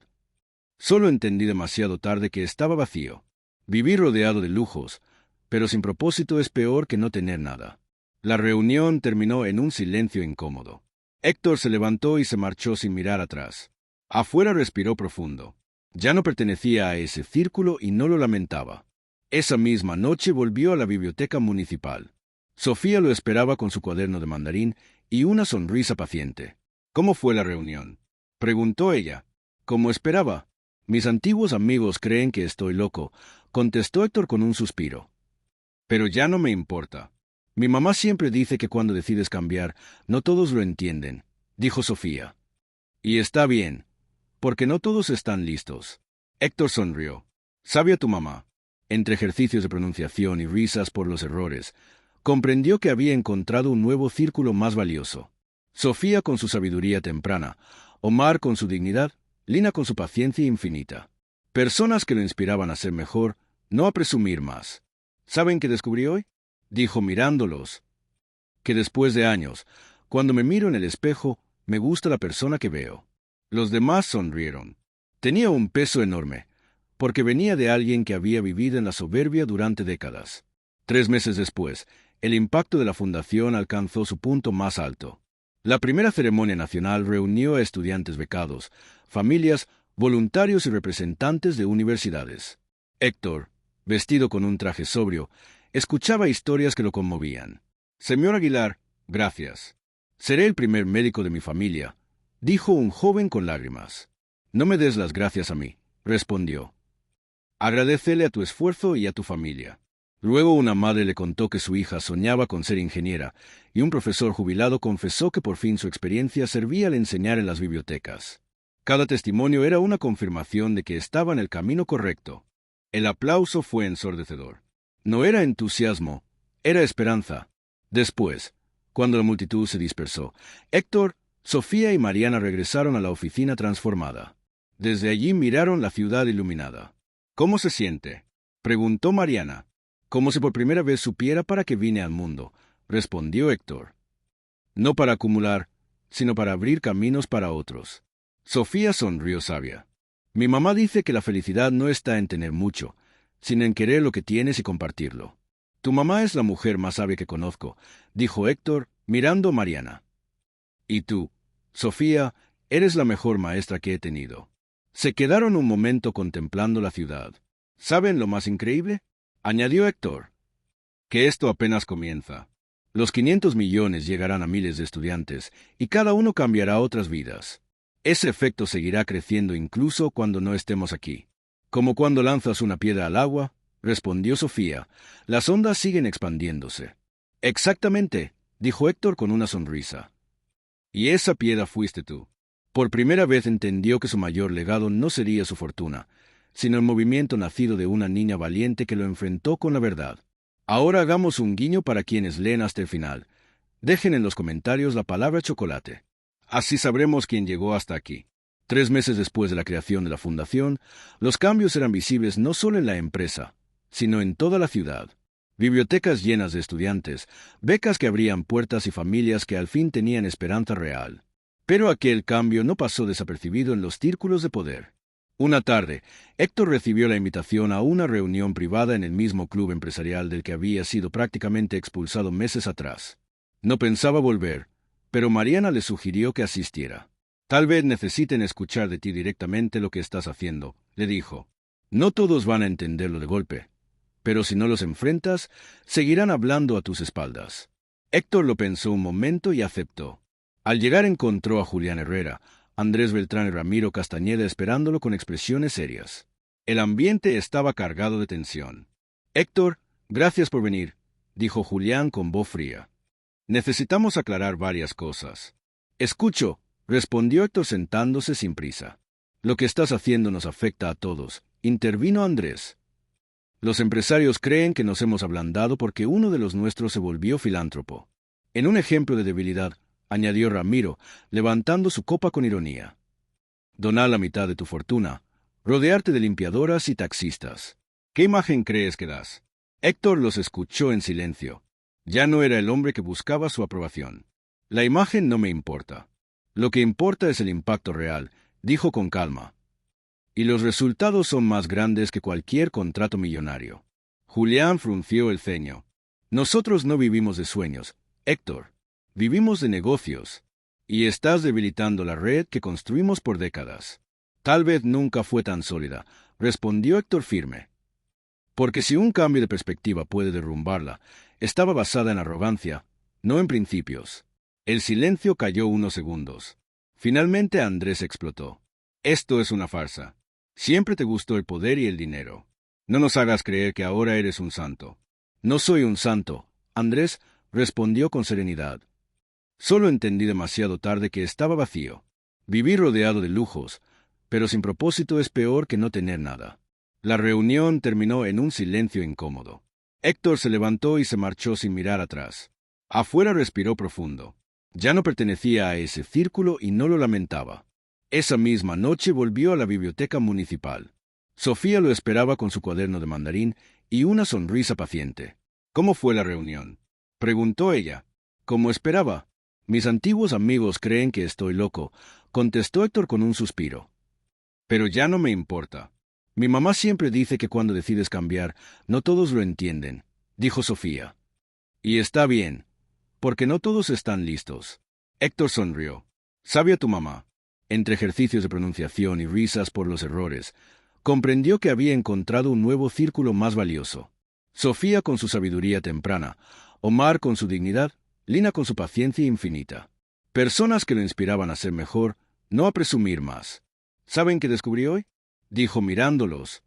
Solo entendí demasiado tarde que estaba vacío. Vivir rodeado de lujos, pero sin propósito es peor que no tener nada. La reunión terminó en un silencio incómodo. Héctor se levantó y se marchó sin mirar atrás. Afuera respiró profundo. Ya no pertenecía a ese círculo y no lo lamentaba. Esa misma noche volvió a la biblioteca municipal. Sofía lo esperaba con su cuaderno de mandarín y una sonrisa paciente. ¿Cómo fue la reunión?, preguntó ella. Como esperaba. Mis antiguos amigos creen que estoy loco, contestó Héctor con un suspiro. Pero ya no me importa. Mi mamá siempre dice que cuando decides cambiar, no todos lo entienden, dijo Sofía. Y está bien, porque no todos están listos. Héctor sonrió. Sabia tu mamá. Entre ejercicios de pronunciación y risas por los errores, comprendió que había encontrado un nuevo círculo más valioso. Sofía con su sabiduría temprana, Omar con su dignidad, Lina con su paciencia infinita. Personas que lo inspiraban a ser mejor, no a presumir más. ¿Saben qué descubrí hoy?, dijo mirándolos. Que después de años, cuando me miro en el espejo, me gusta la persona que veo. Los demás sonrieron. Tenía un peso enorme, porque venía de alguien que había vivido en la soberbia durante décadas. 3 meses después, el impacto de la fundación alcanzó su punto más alto. La primera ceremonia nacional reunió a estudiantes becados, familias, voluntarios y representantes de universidades. Héctor, vestido con un traje sobrio, escuchaba historias que lo conmovían. Señor Aguilar, gracias. Seré el primer médico de mi familia, dijo un joven con lágrimas. No me des las gracias a mí, respondió. Agradécele a tu esfuerzo y a tu familia. Luego una madre le contó que su hija soñaba con ser ingeniera, y un profesor jubilado confesó que por fin su experiencia servía al enseñar en las bibliotecas. Cada testimonio era una confirmación de que estaba en el camino correcto. El aplauso fue ensordecedor. No era entusiasmo, era esperanza. Después, cuando la multitud se dispersó, Héctor, Sofía y Mariana regresaron a la oficina transformada. Desde allí miraron la ciudad iluminada. ¿Cómo se siente?, preguntó Mariana. Como si por primera vez supiera para qué vine al mundo, respondió Héctor. No para acumular, sino para abrir caminos para otros. Sofía sonrió sabia. Mi mamá dice que la felicidad no está en tener mucho, sino en querer lo que tienes y compartirlo. Tu mamá es la mujer más sabia que conozco, dijo Héctor, mirando a Mariana. ¿Y tú? Sofía, eres la mejor maestra que he tenido. Se quedaron un momento contemplando la ciudad. ¿Saben lo más increíble?, añadió Héctor, que esto apenas comienza. Los 500 millones llegarán a miles de estudiantes, y cada uno cambiará otras vidas. Ese efecto seguirá creciendo incluso cuando no estemos aquí. Como cuando lanzas una piedra al agua, respondió Sofía, las ondas siguen expandiéndose. Exactamente, dijo Héctor con una sonrisa. Y esa piedra fuiste tú. Por primera vez entendió que su mayor legado no sería su fortuna, sino el movimiento nacido de una niña valiente que lo enfrentó con la verdad. Ahora hagamos un guiño para quienes leen hasta el final. Dejen en los comentarios la palabra chocolate. Así sabremos quién llegó hasta aquí. 3 meses después de la creación de la fundación, los cambios eran visibles no solo en la empresa, sino en toda la ciudad. Bibliotecas llenas de estudiantes, becas que abrían puertas y familias que al fin tenían esperanza real. Pero aquel cambio no pasó desapercibido en los círculos de poder. Una tarde, Héctor recibió la invitación a una reunión privada en el mismo club empresarial del que había sido prácticamente expulsado meses atrás. No pensaba volver, pero Mariana le sugirió que asistiera. Tal vez necesiten escuchar de ti directamente lo que estás haciendo, le dijo. No todos van a entenderlo de golpe, pero si no los enfrentas, seguirán hablando a tus espaldas. Héctor lo pensó un momento y aceptó. Al llegar encontró a Julián Herrera, Andrés Beltrán y Ramiro Castañeda esperándolo con expresiones serias. El ambiente estaba cargado de tensión. Héctor, gracias por venir, dijo Julián con voz fría. Necesitamos aclarar varias cosas. Escucho, respondió Héctor sentándose sin prisa. Lo que estás haciendo nos afecta a todos, intervino Andrés. Los empresarios creen que nos hemos ablandado porque uno de los nuestros se volvió filántropo. En un ejemplo de debilidad, añadió Ramiro, levantando su copa con ironía. Donar la mitad de tu fortuna, rodearte de limpiadoras y taxistas. ¿Qué imagen crees que das? Héctor los escuchó en silencio. Ya no era el hombre que buscaba su aprobación. La imagen no me importa. Lo que importa es el impacto real, dijo con calma. Y los resultados son más grandes que cualquier contrato millonario. Julián frunció el ceño. Nosotros no vivimos de sueños, Héctor. Vivimos de negocios. Y estás debilitando la red que construimos por décadas. Tal vez nunca fue tan sólida, respondió Héctor firme. Porque si un cambio de perspectiva puede derrumbarla, estaba basada en arrogancia, no en principios. El silencio cayó unos segundos. Finalmente Andrés explotó. Esto es una farsa. Siempre te gustó el poder y el dinero. No nos hagas creer que ahora eres un santo. No soy un santo, Andrés respondió con serenidad. Solo entendí demasiado tarde que estaba vacío. Vivir rodeado de lujos, pero sin propósito es peor que no tener nada. La reunión terminó en un silencio incómodo. Héctor se levantó y se marchó sin mirar atrás. Afuera respiró profundo. Ya no pertenecía a ese círculo y no lo lamentaba. Esa misma noche volvió a la biblioteca municipal. Sofía lo esperaba con su cuaderno de mandarín y una sonrisa paciente. ¿Cómo fue la reunión?, preguntó ella. Como esperaba. Mis antiguos amigos creen que estoy loco, contestó Héctor con un suspiro. Pero ya no me importa. Mi mamá siempre dice que cuando decides cambiar, no todos lo entienden, dijo Sofía. Y está bien, porque no todos están listos. Héctor sonrió. ¿Sabe a tu mamá? Entre ejercicios de pronunciación y risas por los errores, comprendió que había encontrado un nuevo círculo más valioso. Sofía con su sabiduría temprana, Omar con su dignidad, Lina con su paciencia infinita. Personas que lo inspiraban a ser mejor, no a presumir más. ¿Saben qué descubrí hoy?, dijo mirándolos.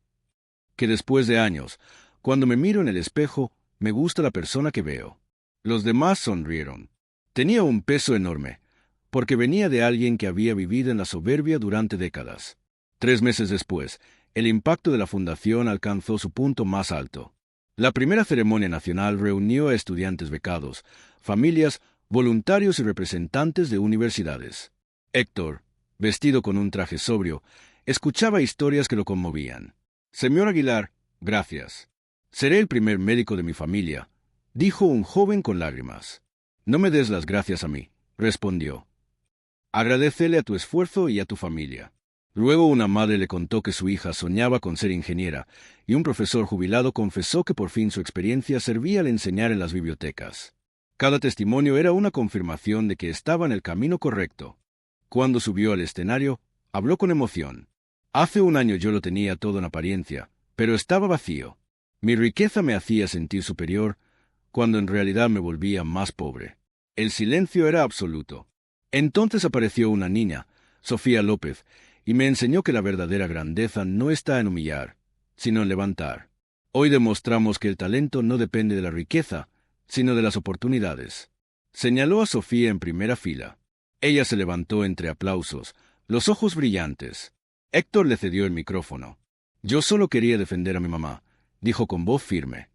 Que después de años, cuando me miro en el espejo, me gusta la persona que veo. Los demás sonrieron. Tenía un peso enorme, porque venía de alguien que había vivido en la soberbia durante décadas. 3 meses después, el impacto de la fundación alcanzó su punto más alto. La primera ceremonia nacional reunió a estudiantes becados, familias, voluntarios y representantes de universidades. Héctor, vestido con un traje sobrio, escuchaba historias que lo conmovían. Señor Aguilar, gracias. Seré el primer médico de mi familia, dijo un joven con lágrimas. No me des las gracias a mí, respondió. Agradécele a tu esfuerzo y a tu familia. Luego una madre le contó que su hija soñaba con ser ingeniera, y un profesor jubilado confesó que por fin su experiencia servía al enseñar en las bibliotecas. Cada testimonio era una confirmación de que estaba en el camino correcto. Cuando subió al escenario, habló con emoción. Hace un año yo lo tenía todo en apariencia, pero estaba vacío. Mi riqueza me hacía sentir superior, cuando en realidad me volvía más pobre. El silencio era absoluto. Entonces apareció una niña, Sofía López, y me enseñó que la verdadera grandeza no está en humillar, sino en levantar. Hoy demostramos que el talento no depende de la riqueza, sino de las oportunidades. Señaló a Sofía en primera fila. Ella se levantó entre aplausos, los ojos brillantes. Héctor le cedió el micrófono. Yo solo quería defender a mi mamá, dijo con voz firme.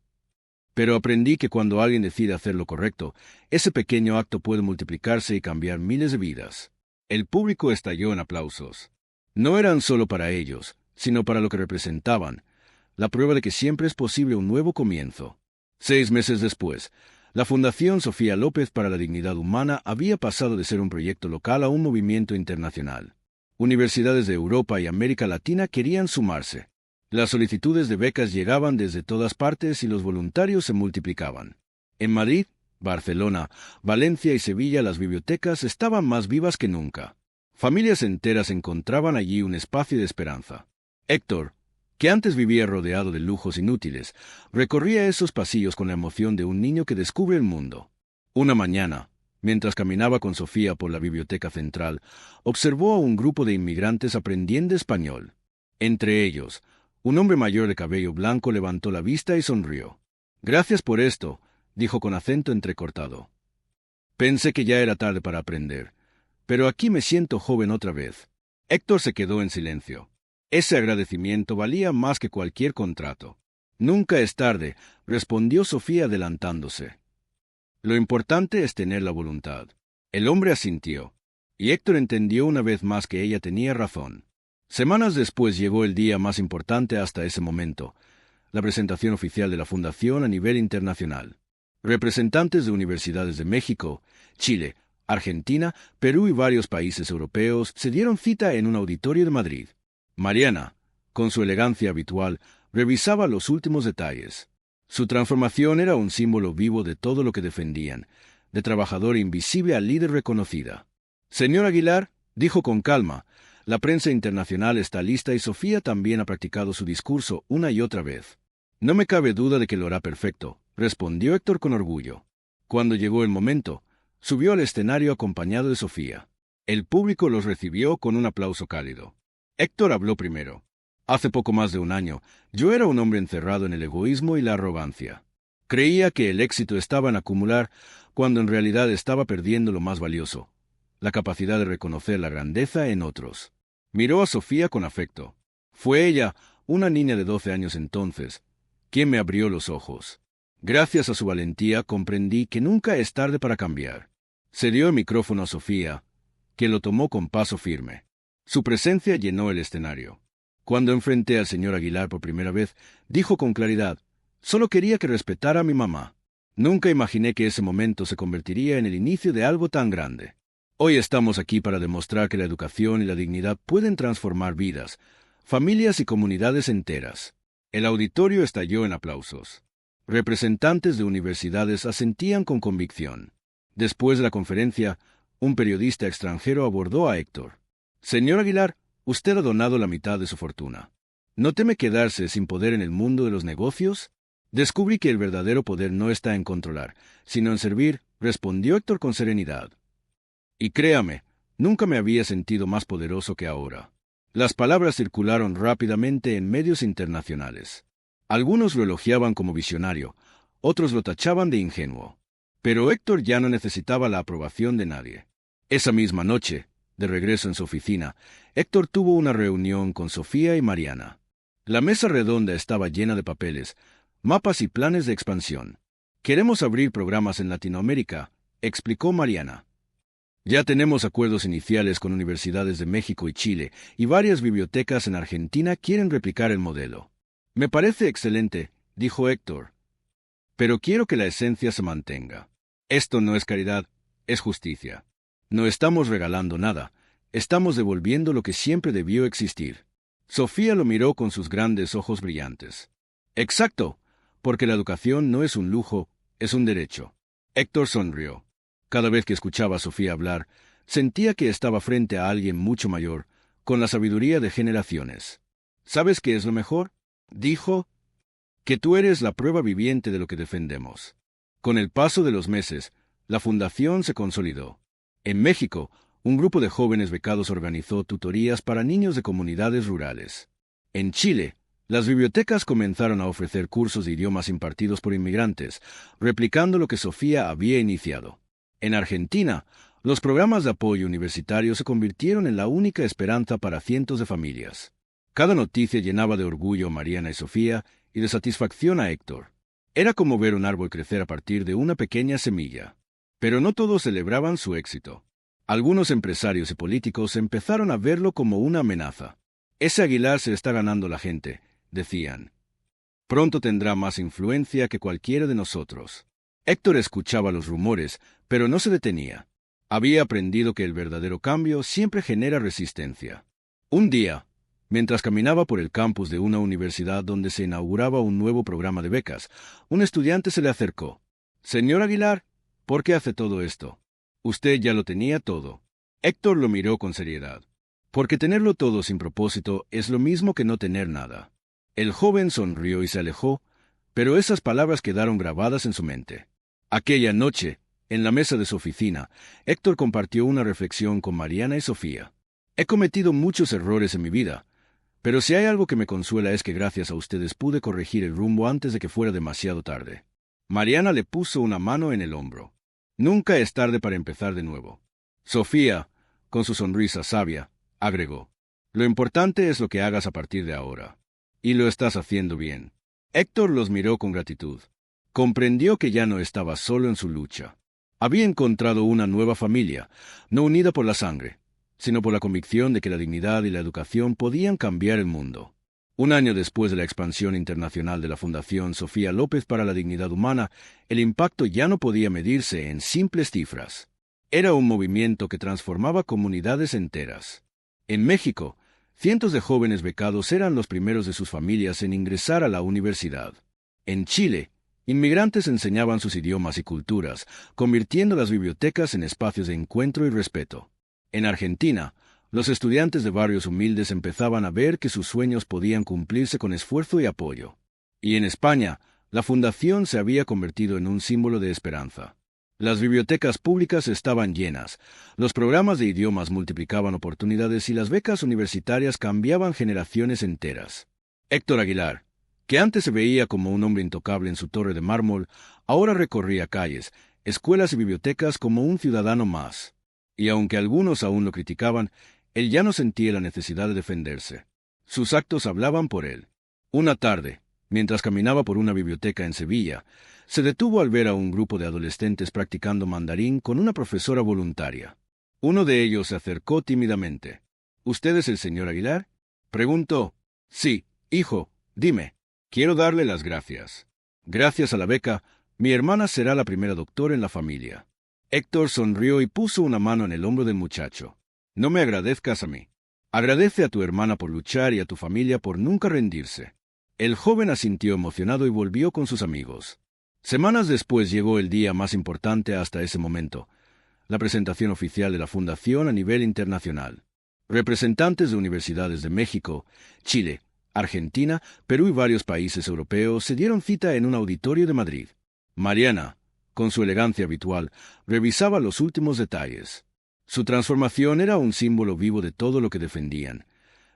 Pero aprendí que cuando alguien decide hacer lo correcto, ese pequeño acto puede multiplicarse y cambiar miles de vidas. El público estalló en aplausos. No eran solo para ellos, sino para lo que representaban, la prueba de que siempre es posible un nuevo comienzo. 6 meses después, la Fundación Sofía López para la Dignidad Humana había pasado de ser un proyecto local a un movimiento internacional. Universidades de Europa y América Latina querían sumarse. Las solicitudes de becas llegaban desde todas partes y los voluntarios se multiplicaban. En Madrid, Barcelona, Valencia y Sevilla las bibliotecas estaban más vivas que nunca. Familias enteras encontraban allí un espacio de esperanza. Héctor, que antes vivía rodeado de lujos inútiles, recorría esos pasillos con la emoción de un niño que descubre el mundo. Una mañana, mientras caminaba con Sofía por la biblioteca central, observó a un grupo de inmigrantes aprendiendo español. Entre ellos, un hombre mayor de cabello blanco levantó la vista y sonrió. «Gracias por esto», dijo con acento entrecortado. «Pensé que ya era tarde para aprender, pero aquí me siento joven otra vez». Héctor se quedó en silencio. Ese agradecimiento valía más que cualquier contrato. «Nunca es tarde», respondió Sofía adelantándose. «Lo importante es tener la voluntad». El hombre asintió, y Héctor entendió una vez más que ella tenía razón. Semanas después llegó el día más importante hasta ese momento, la presentación oficial de la Fundación a nivel internacional. Representantes de universidades de México, Chile, Argentina, Perú y varios países europeos se dieron cita en un auditorio de Madrid. Mariana, con su elegancia habitual, revisaba los últimos detalles. Su transformación era un símbolo vivo de todo lo que defendían, de trabajador invisible a líder reconocida. «Señor Aguilar», dijo con calma, «la prensa internacional está lista y Sofía también ha practicado su discurso una y otra vez». «No me cabe duda de que lo hará perfecto», respondió Héctor con orgullo. Cuando llegó el momento, subió al escenario acompañado de Sofía. El público los recibió con un aplauso cálido. Héctor habló primero. «Hace poco más de un año, yo era un hombre encerrado en el egoísmo y la arrogancia. Creía que el éxito estaba en acumular, cuando en realidad estaba perdiendo lo más valioso, la capacidad de reconocer la grandeza en otros». Miró a Sofía con afecto. Fue ella, una niña de 12 años entonces, quien me abrió los ojos. Gracias a su valentía comprendí que nunca es tarde para cambiar. Cedió el micrófono a Sofía, que lo tomó con paso firme. Su presencia llenó el escenario. Cuando enfrenté al señor Aguilar por primera vez, dijo con claridad: «Solo quería que respetara a mi mamá». Nunca imaginé que ese momento se convertiría en el inicio de algo tan grande. Hoy estamos aquí para demostrar que la educación y la dignidad pueden transformar vidas, familias y comunidades enteras. El auditorio estalló en aplausos. Representantes de universidades asentían con convicción. Después de la conferencia, un periodista extranjero abordó a Héctor. «Señor Aguilar, usted ha donado la mitad de su fortuna. ¿No teme quedarse sin poder en el mundo de los negocios?» «Descubrí que el verdadero poder no está en controlar, sino en servir», respondió Héctor con serenidad. «Y créame, nunca me había sentido más poderoso que ahora». Las palabras circularon rápidamente en medios internacionales. Algunos lo elogiaban como visionario, otros lo tachaban de ingenuo. Pero Héctor ya no necesitaba la aprobación de nadie. Esa misma noche, de regreso en su oficina, Héctor tuvo una reunión con Sofía y Mariana. La mesa redonda estaba llena de papeles, mapas y planes de expansión. «Queremos abrir programas en Latinoamérica», explicó Mariana. «Ya tenemos acuerdos iniciales con universidades de México y Chile, y varias bibliotecas en Argentina quieren replicar el modelo». «Me parece excelente», dijo Héctor. «Pero quiero que la esencia se mantenga. Esto no es caridad, es justicia. No estamos regalando nada, estamos devolviendo lo que siempre debió existir». Sofía lo miró con sus grandes ojos brillantes. «Exacto, porque la educación no es un lujo, es un derecho». Héctor sonrió. Cada vez que escuchaba a Sofía hablar, Sentía que estaba frente a alguien mucho mayor, con la sabiduría de generaciones. ¿Sabes qué es lo mejor?, dijo, que tú eres la prueba viviente de lo que defendemos. Con el paso de los meses, la fundación se consolidó. En México, un grupo de jóvenes becados organizó tutorías para niños de comunidades rurales. En Chile, las bibliotecas comenzaron a ofrecer cursos de idiomas impartidos por inmigrantes, replicando lo que Sofía había iniciado. En Argentina, los programas de apoyo universitario se convirtieron en la única esperanza para cientos de familias. Cada noticia llenaba de orgullo a Mariana y Sofía y de satisfacción a Héctor. Era como ver un árbol crecer a partir de una pequeña semilla. Pero no todos celebraban su éxito. Algunos empresarios y políticos empezaron a verlo como una amenaza. Ese Aguilar se está ganando la gente, decían. Pronto tendrá más influencia que cualquiera de nosotros. Héctor escuchaba los rumores, pero no se detenía. Había aprendido que el verdadero cambio siempre genera resistencia. Un día, mientras caminaba por el campus de una universidad donde se inauguraba un nuevo programa de becas, un estudiante se le acercó. «Señor Aguilar, ¿por qué hace todo esto? Usted ya lo tenía todo». Héctor lo miró con seriedad. Porque tenerlo todo sin propósito es lo mismo que no tener nada. El joven sonrió y se alejó, pero esas palabras quedaron grabadas en su mente. Aquella noche, en la mesa de su oficina, Héctor compartió una reflexión con Mariana y Sofía. «He cometido muchos errores en mi vida, pero si hay algo que me consuela es que gracias a ustedes pude corregir el rumbo antes de que fuera demasiado tarde». Mariana le puso una mano en el hombro. «Nunca es tarde para empezar de nuevo». Sofía, con su sonrisa sabia, agregó: «Lo importante es lo que hagas a partir de ahora. Y lo estás haciendo bien». Héctor los miró con gratitud. Comprendió que ya no estaba solo en su lucha. Había encontrado una nueva familia, no unida por la sangre, sino por la convicción de que la dignidad y la educación podían cambiar el mundo. Un año después de la expansión internacional de la Fundación Sofía López para la Dignidad Humana, el impacto ya no podía medirse en simples cifras. Era un movimiento que transformaba comunidades enteras. En México, cientos de jóvenes becados eran los primeros de sus familias en ingresar a la universidad. En Chile, inmigrantes enseñaban sus idiomas y culturas, convirtiendo las bibliotecas en espacios de encuentro y respeto. En Argentina, los estudiantes de barrios humildes empezaban a ver que sus sueños podían cumplirse con esfuerzo y apoyo. Y en España, la fundación se había convertido en un símbolo de esperanza. Las bibliotecas públicas estaban llenas, los programas de idiomas multiplicaban oportunidades y las becas universitarias cambiaban generaciones enteras. Héctor Aguilar, que antes se veía como un hombre intocable en su torre de mármol, ahora recorría calles, escuelas y bibliotecas como un ciudadano más. Y aunque algunos aún lo criticaban, él ya no sentía la necesidad de defenderse. Sus actos hablaban por él. Una tarde, mientras caminaba por una biblioteca en Sevilla, se detuvo al ver a un grupo de adolescentes practicando mandarín con una profesora voluntaria. Uno de ellos se acercó tímidamente. «¿Usted es el señor Aguilar?», preguntó. «Sí, hijo, dime. Quiero darle las gracias. Gracias a la beca, mi hermana será la primera doctora en la familia». Héctor sonrió y puso una mano en el hombro del muchacho. «No me agradezcas a mí. Agradece a tu hermana por luchar y a tu familia por nunca rendirse». El joven asintió emocionado y volvió con sus amigos. Semanas después llegó el día más importante hasta ese momento, la presentación oficial de la Fundación a nivel internacional. Representantes de universidades de México, Chile, Argentina, Perú y varios países europeos se dieron cita en un auditorio de Madrid. Mariana, con su elegancia habitual, revisaba los últimos detalles. Su transformación era un símbolo vivo de todo lo que defendían,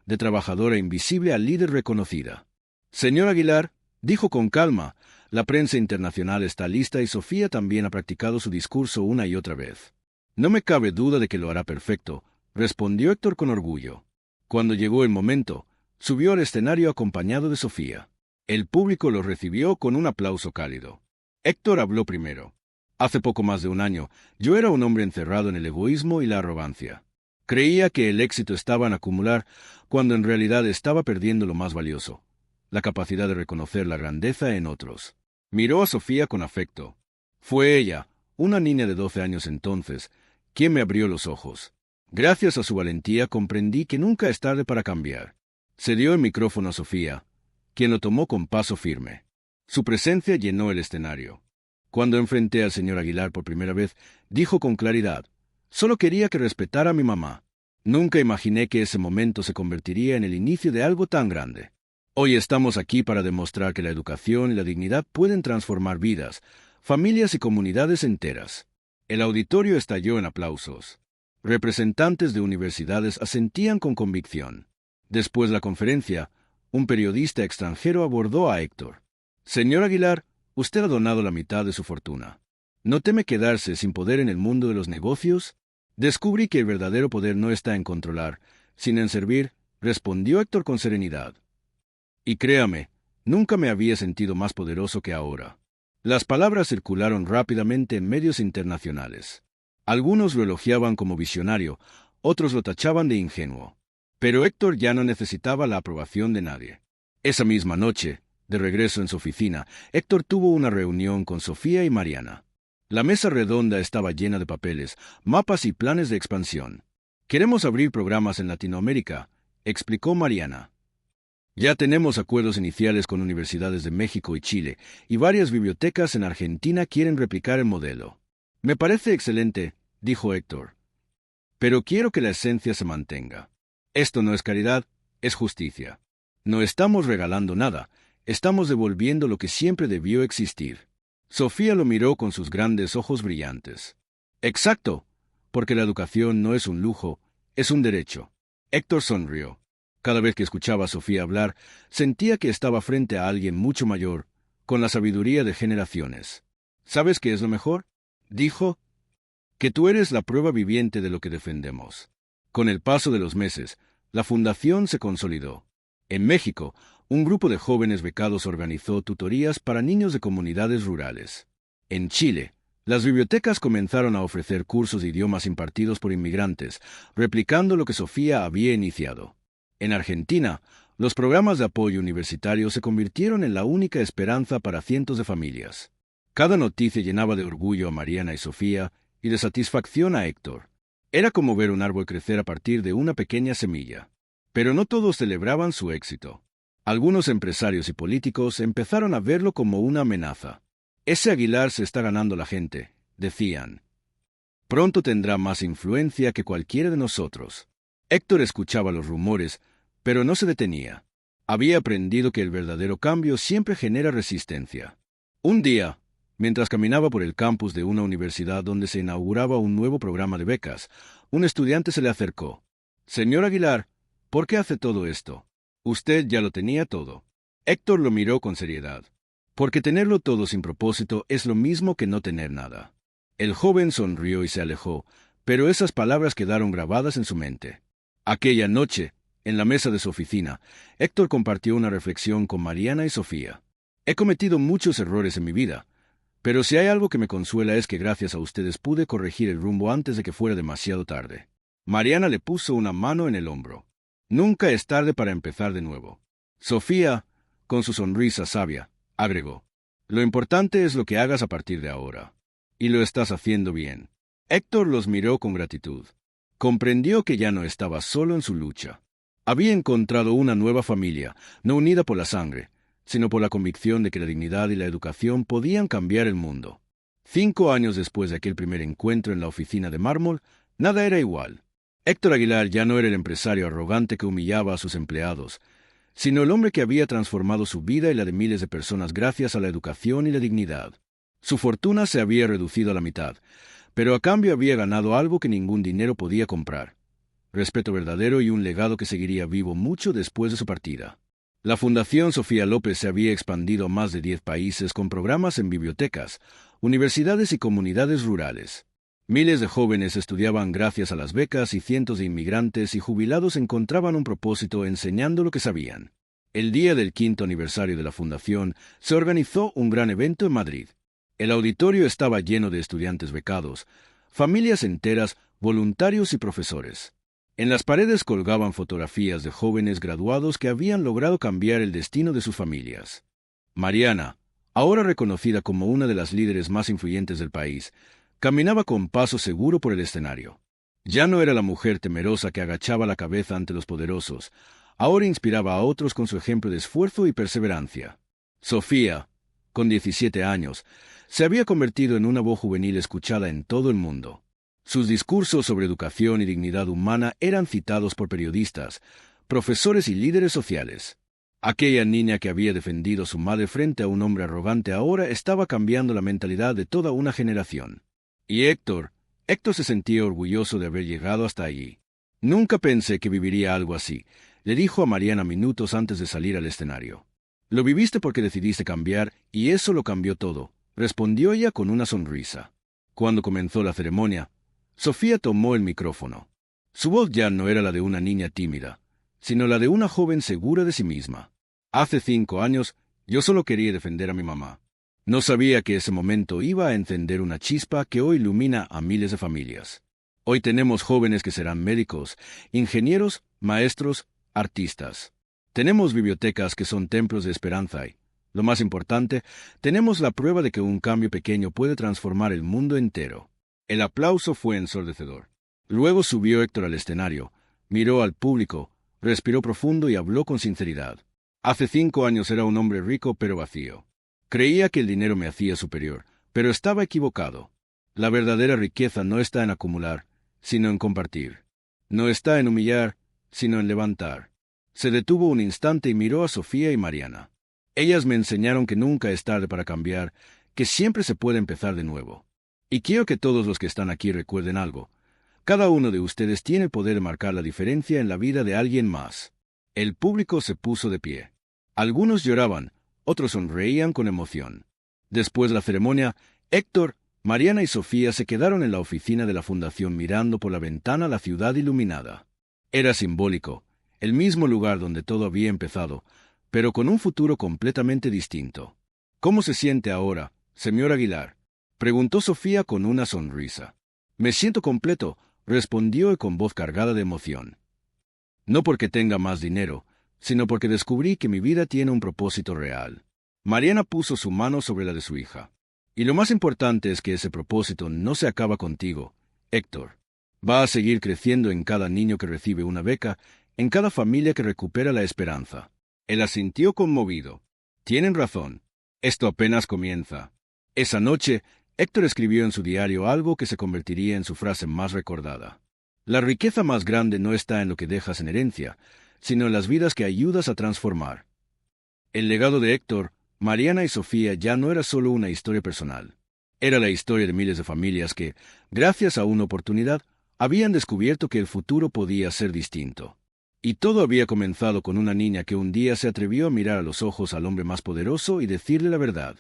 de trabajadora invisible a líder reconocida. «Señor Aguilar», dijo con calma, «la prensa internacional está lista y Sofía también ha practicado su discurso una y otra vez». «No me cabe duda de que lo hará perfecto», respondió Héctor con orgullo. Cuando llegó el momento, subió al escenario acompañado de Sofía. El público lo recibió con un aplauso cálido. Héctor habló primero. «Hace poco más de un año, yo era un hombre encerrado en el egoísmo y la arrogancia. Creía que el éxito estaba en acumular, cuando en realidad estaba perdiendo lo más valioso, la capacidad de reconocer la grandeza en otros». Miró a Sofía con afecto. Fue ella, una niña de 12 años entonces, quien me abrió los ojos. Gracias a su valentía comprendí que nunca es tarde para cambiar. Se dio el micrófono a Sofía, quien lo tomó con paso firme. Su presencia llenó el escenario. Cuando enfrenté al señor Aguilar por primera vez, dijo con claridad: Solo quería que respetara a mi mamá. Nunca imaginé que ese momento se convertiría en el inicio de algo tan grande. Hoy estamos aquí para demostrar que la educación y la dignidad pueden transformar vidas, familias y comunidades enteras. El auditorio estalló en aplausos. Representantes de universidades asentían con convicción. Después de la conferencia, un periodista extranjero abordó a Héctor. Señor Aguilar, usted ha donado la mitad de su fortuna. ¿No teme quedarse sin poder en el mundo de los negocios? Descubrí que el verdadero poder no está en controlar, sino en servir, respondió Héctor con serenidad. Y créame, nunca me había sentido más poderoso que ahora. Las palabras circularon rápidamente en medios internacionales. Algunos lo elogiaban como visionario, otros lo tachaban de ingenuo. Pero Héctor ya no necesitaba la aprobación de nadie. Esa misma noche, de regreso en su oficina, Héctor tuvo una reunión con Sofía y Mariana. La mesa redonda estaba llena de papeles, mapas y planes de expansión. Queremos abrir programas en Latinoamérica, explicó Mariana. Ya tenemos acuerdos iniciales con universidades de México y Chile, y varias bibliotecas en Argentina quieren replicar el modelo. Me parece excelente, dijo Héctor. Pero quiero que la esencia se mantenga. Esto no es caridad, es justicia. No estamos regalando nada, estamos devolviendo lo que siempre debió existir. Sofía lo miró con sus grandes ojos brillantes. Exacto, porque la educación no es un lujo, es un derecho. Héctor sonrió. Cada vez que escuchaba a Sofía hablar, sentía que estaba frente a alguien mucho mayor, con la sabiduría de generaciones. ¿Sabes qué es lo mejor?, dijo. Que tú eres la prueba viviente de lo que defendemos. Con el paso de los meses, la fundación se consolidó. En México, un grupo de jóvenes becados organizó tutorías para niños de comunidades rurales. En Chile, las bibliotecas comenzaron a ofrecer cursos de idiomas impartidos por inmigrantes, replicando lo que Sofía había iniciado. En Argentina, los programas de apoyo universitario se convirtieron en la única esperanza para cientos de familias. Cada noticia llenaba de orgullo a Mariana y Sofía y de satisfacción a Héctor. Era como ver un árbol crecer a partir de una pequeña semilla. Pero no todos celebraban su éxito. Algunos empresarios y políticos empezaron a verlo como una amenaza. Ese Aguilar se está ganando la gente, decían. Pronto tendrá más influencia que cualquiera de nosotros. Héctor escuchaba los rumores, pero no se detenía. Había aprendido que el verdadero cambio siempre genera resistencia. Un día, mientras caminaba por el campus de una universidad donde se inauguraba un nuevo programa de becas, un estudiante se le acercó. Señor Aguilar, ¿por qué hace todo esto? Usted ya lo tenía todo. Héctor lo miró con seriedad. Porque tenerlo todo sin propósito es lo mismo que no tener nada. El joven sonrió y se alejó, pero esas palabras quedaron grabadas en su mente. Aquella noche, en la mesa de su oficina, Héctor compartió una reflexión con Mariana y Sofía. He cometido muchos errores en mi vida, pero si hay algo que me consuela es que gracias a ustedes pude corregir el rumbo antes de que fuera demasiado tarde. Mariana le puso una mano en el hombro. Nunca es tarde para empezar de nuevo. Sofía, con su sonrisa sabia, agregó. Lo importante es lo que hagas a partir de ahora. Y lo estás haciendo bien. Héctor los miró con gratitud. Comprendió que ya no estaba solo en su lucha. Había encontrado una nueva familia, no unida por la sangre, sino por la convicción de que la dignidad y la educación podían cambiar el mundo. 5 años después de aquel primer encuentro en la oficina de mármol, nada era igual. Héctor Aguilar ya no era el empresario arrogante que humillaba a sus empleados, sino el hombre que había transformado su vida y la de miles de personas gracias a la educación y la dignidad. Su fortuna se había reducido a la mitad, pero a cambio había ganado algo que ningún dinero podía comprar: respeto verdadero y un legado que seguiría vivo mucho después de su partida. La Fundación Sofía López se había expandido a más de 10 países con programas en bibliotecas, universidades y comunidades rurales. Miles de jóvenes estudiaban gracias a las becas y cientos de inmigrantes y jubilados encontraban un propósito enseñando lo que sabían. El día del 5º aniversario de la Fundación se organizó un gran evento en Madrid. El auditorio estaba lleno de estudiantes becados, familias enteras, voluntarios y profesores. En las paredes colgaban fotografías de jóvenes graduados que habían logrado cambiar el destino de sus familias. Mariana, ahora reconocida como una de las líderes más influyentes del país, caminaba con paso seguro por el escenario. Ya no era la mujer temerosa que agachaba la cabeza ante los poderosos, ahora inspiraba a otros con su ejemplo de esfuerzo y perseverancia. Sofía, con 17 años, se había convertido en una voz juvenil escuchada en todo el mundo. Sus discursos sobre educación y dignidad humana eran citados por periodistas, profesores y líderes sociales. Aquella niña que había defendido a su madre frente a un hombre arrogante ahora estaba cambiando la mentalidad de toda una generación. Y Héctor se sentía orgulloso de haber llegado hasta allí. Nunca pensé que viviría algo así, le dijo a Mariana minutos antes de salir al escenario. Lo viviste porque decidiste cambiar y eso lo cambió todo, respondió ella con una sonrisa. Cuando comenzó la ceremonia, Sofía tomó el micrófono. Su voz ya no era la de una niña tímida, sino la de una joven segura de sí misma. Hace 5 años, yo solo quería defender a mi mamá. No sabía que ese momento iba a encender una chispa que hoy ilumina a miles de familias. Hoy tenemos jóvenes que serán médicos, ingenieros, maestros, artistas. Tenemos bibliotecas que son templos de esperanza y, lo más importante, tenemos la prueba de que un cambio pequeño puede transformar el mundo entero. El aplauso fue ensordecedor. Luego subió Héctor al escenario, miró al público, respiró profundo y habló con sinceridad. Hace 5 años era un hombre rico pero vacío. Creía que el dinero me hacía superior, pero estaba equivocado. La verdadera riqueza no está en acumular, sino en compartir. No está en humillar, sino en levantar. Se detuvo un instante y miró a Sofía y Mariana. Ellas me enseñaron que nunca es tarde para cambiar, que siempre se puede empezar de nuevo. Y quiero que todos los que están aquí recuerden algo. Cada uno de ustedes tiene el poder de marcar la diferencia en la vida de alguien más. El público se puso de pie. Algunos lloraban, otros sonreían con emoción. Después de la ceremonia, Héctor, Mariana y Sofía se quedaron en la oficina de la fundación mirando por la ventana la ciudad iluminada. Era simbólico, el mismo lugar donde todo había empezado, pero con un futuro completamente distinto. ¿Cómo se siente ahora, señor Aguilar?, preguntó Sofía con una sonrisa. Me siento completo, respondió con voz cargada de emoción. No porque tenga más dinero, sino porque descubrí que mi vida tiene un propósito real. Mariana puso su mano sobre la de su hija. Y lo más importante es que ese propósito no se acaba contigo, Héctor. Va a seguir creciendo en cada niño que recibe una beca, en cada familia que recupera la esperanza. Él asintió conmovido. Tienen razón. Esto apenas comienza. Esa noche, Héctor escribió en su diario algo que se convertiría en su frase más recordada. La riqueza más grande no está en lo que dejas en herencia, sino en las vidas que ayudas a transformar. El legado de Héctor, Mariana y Sofía ya no era solo una historia personal. Era la historia de miles de familias que, gracias a una oportunidad, habían descubierto que el futuro podía ser distinto. Y todo había comenzado con una niña que un día se atrevió a mirar a los ojos al hombre más poderoso y decirle la verdad.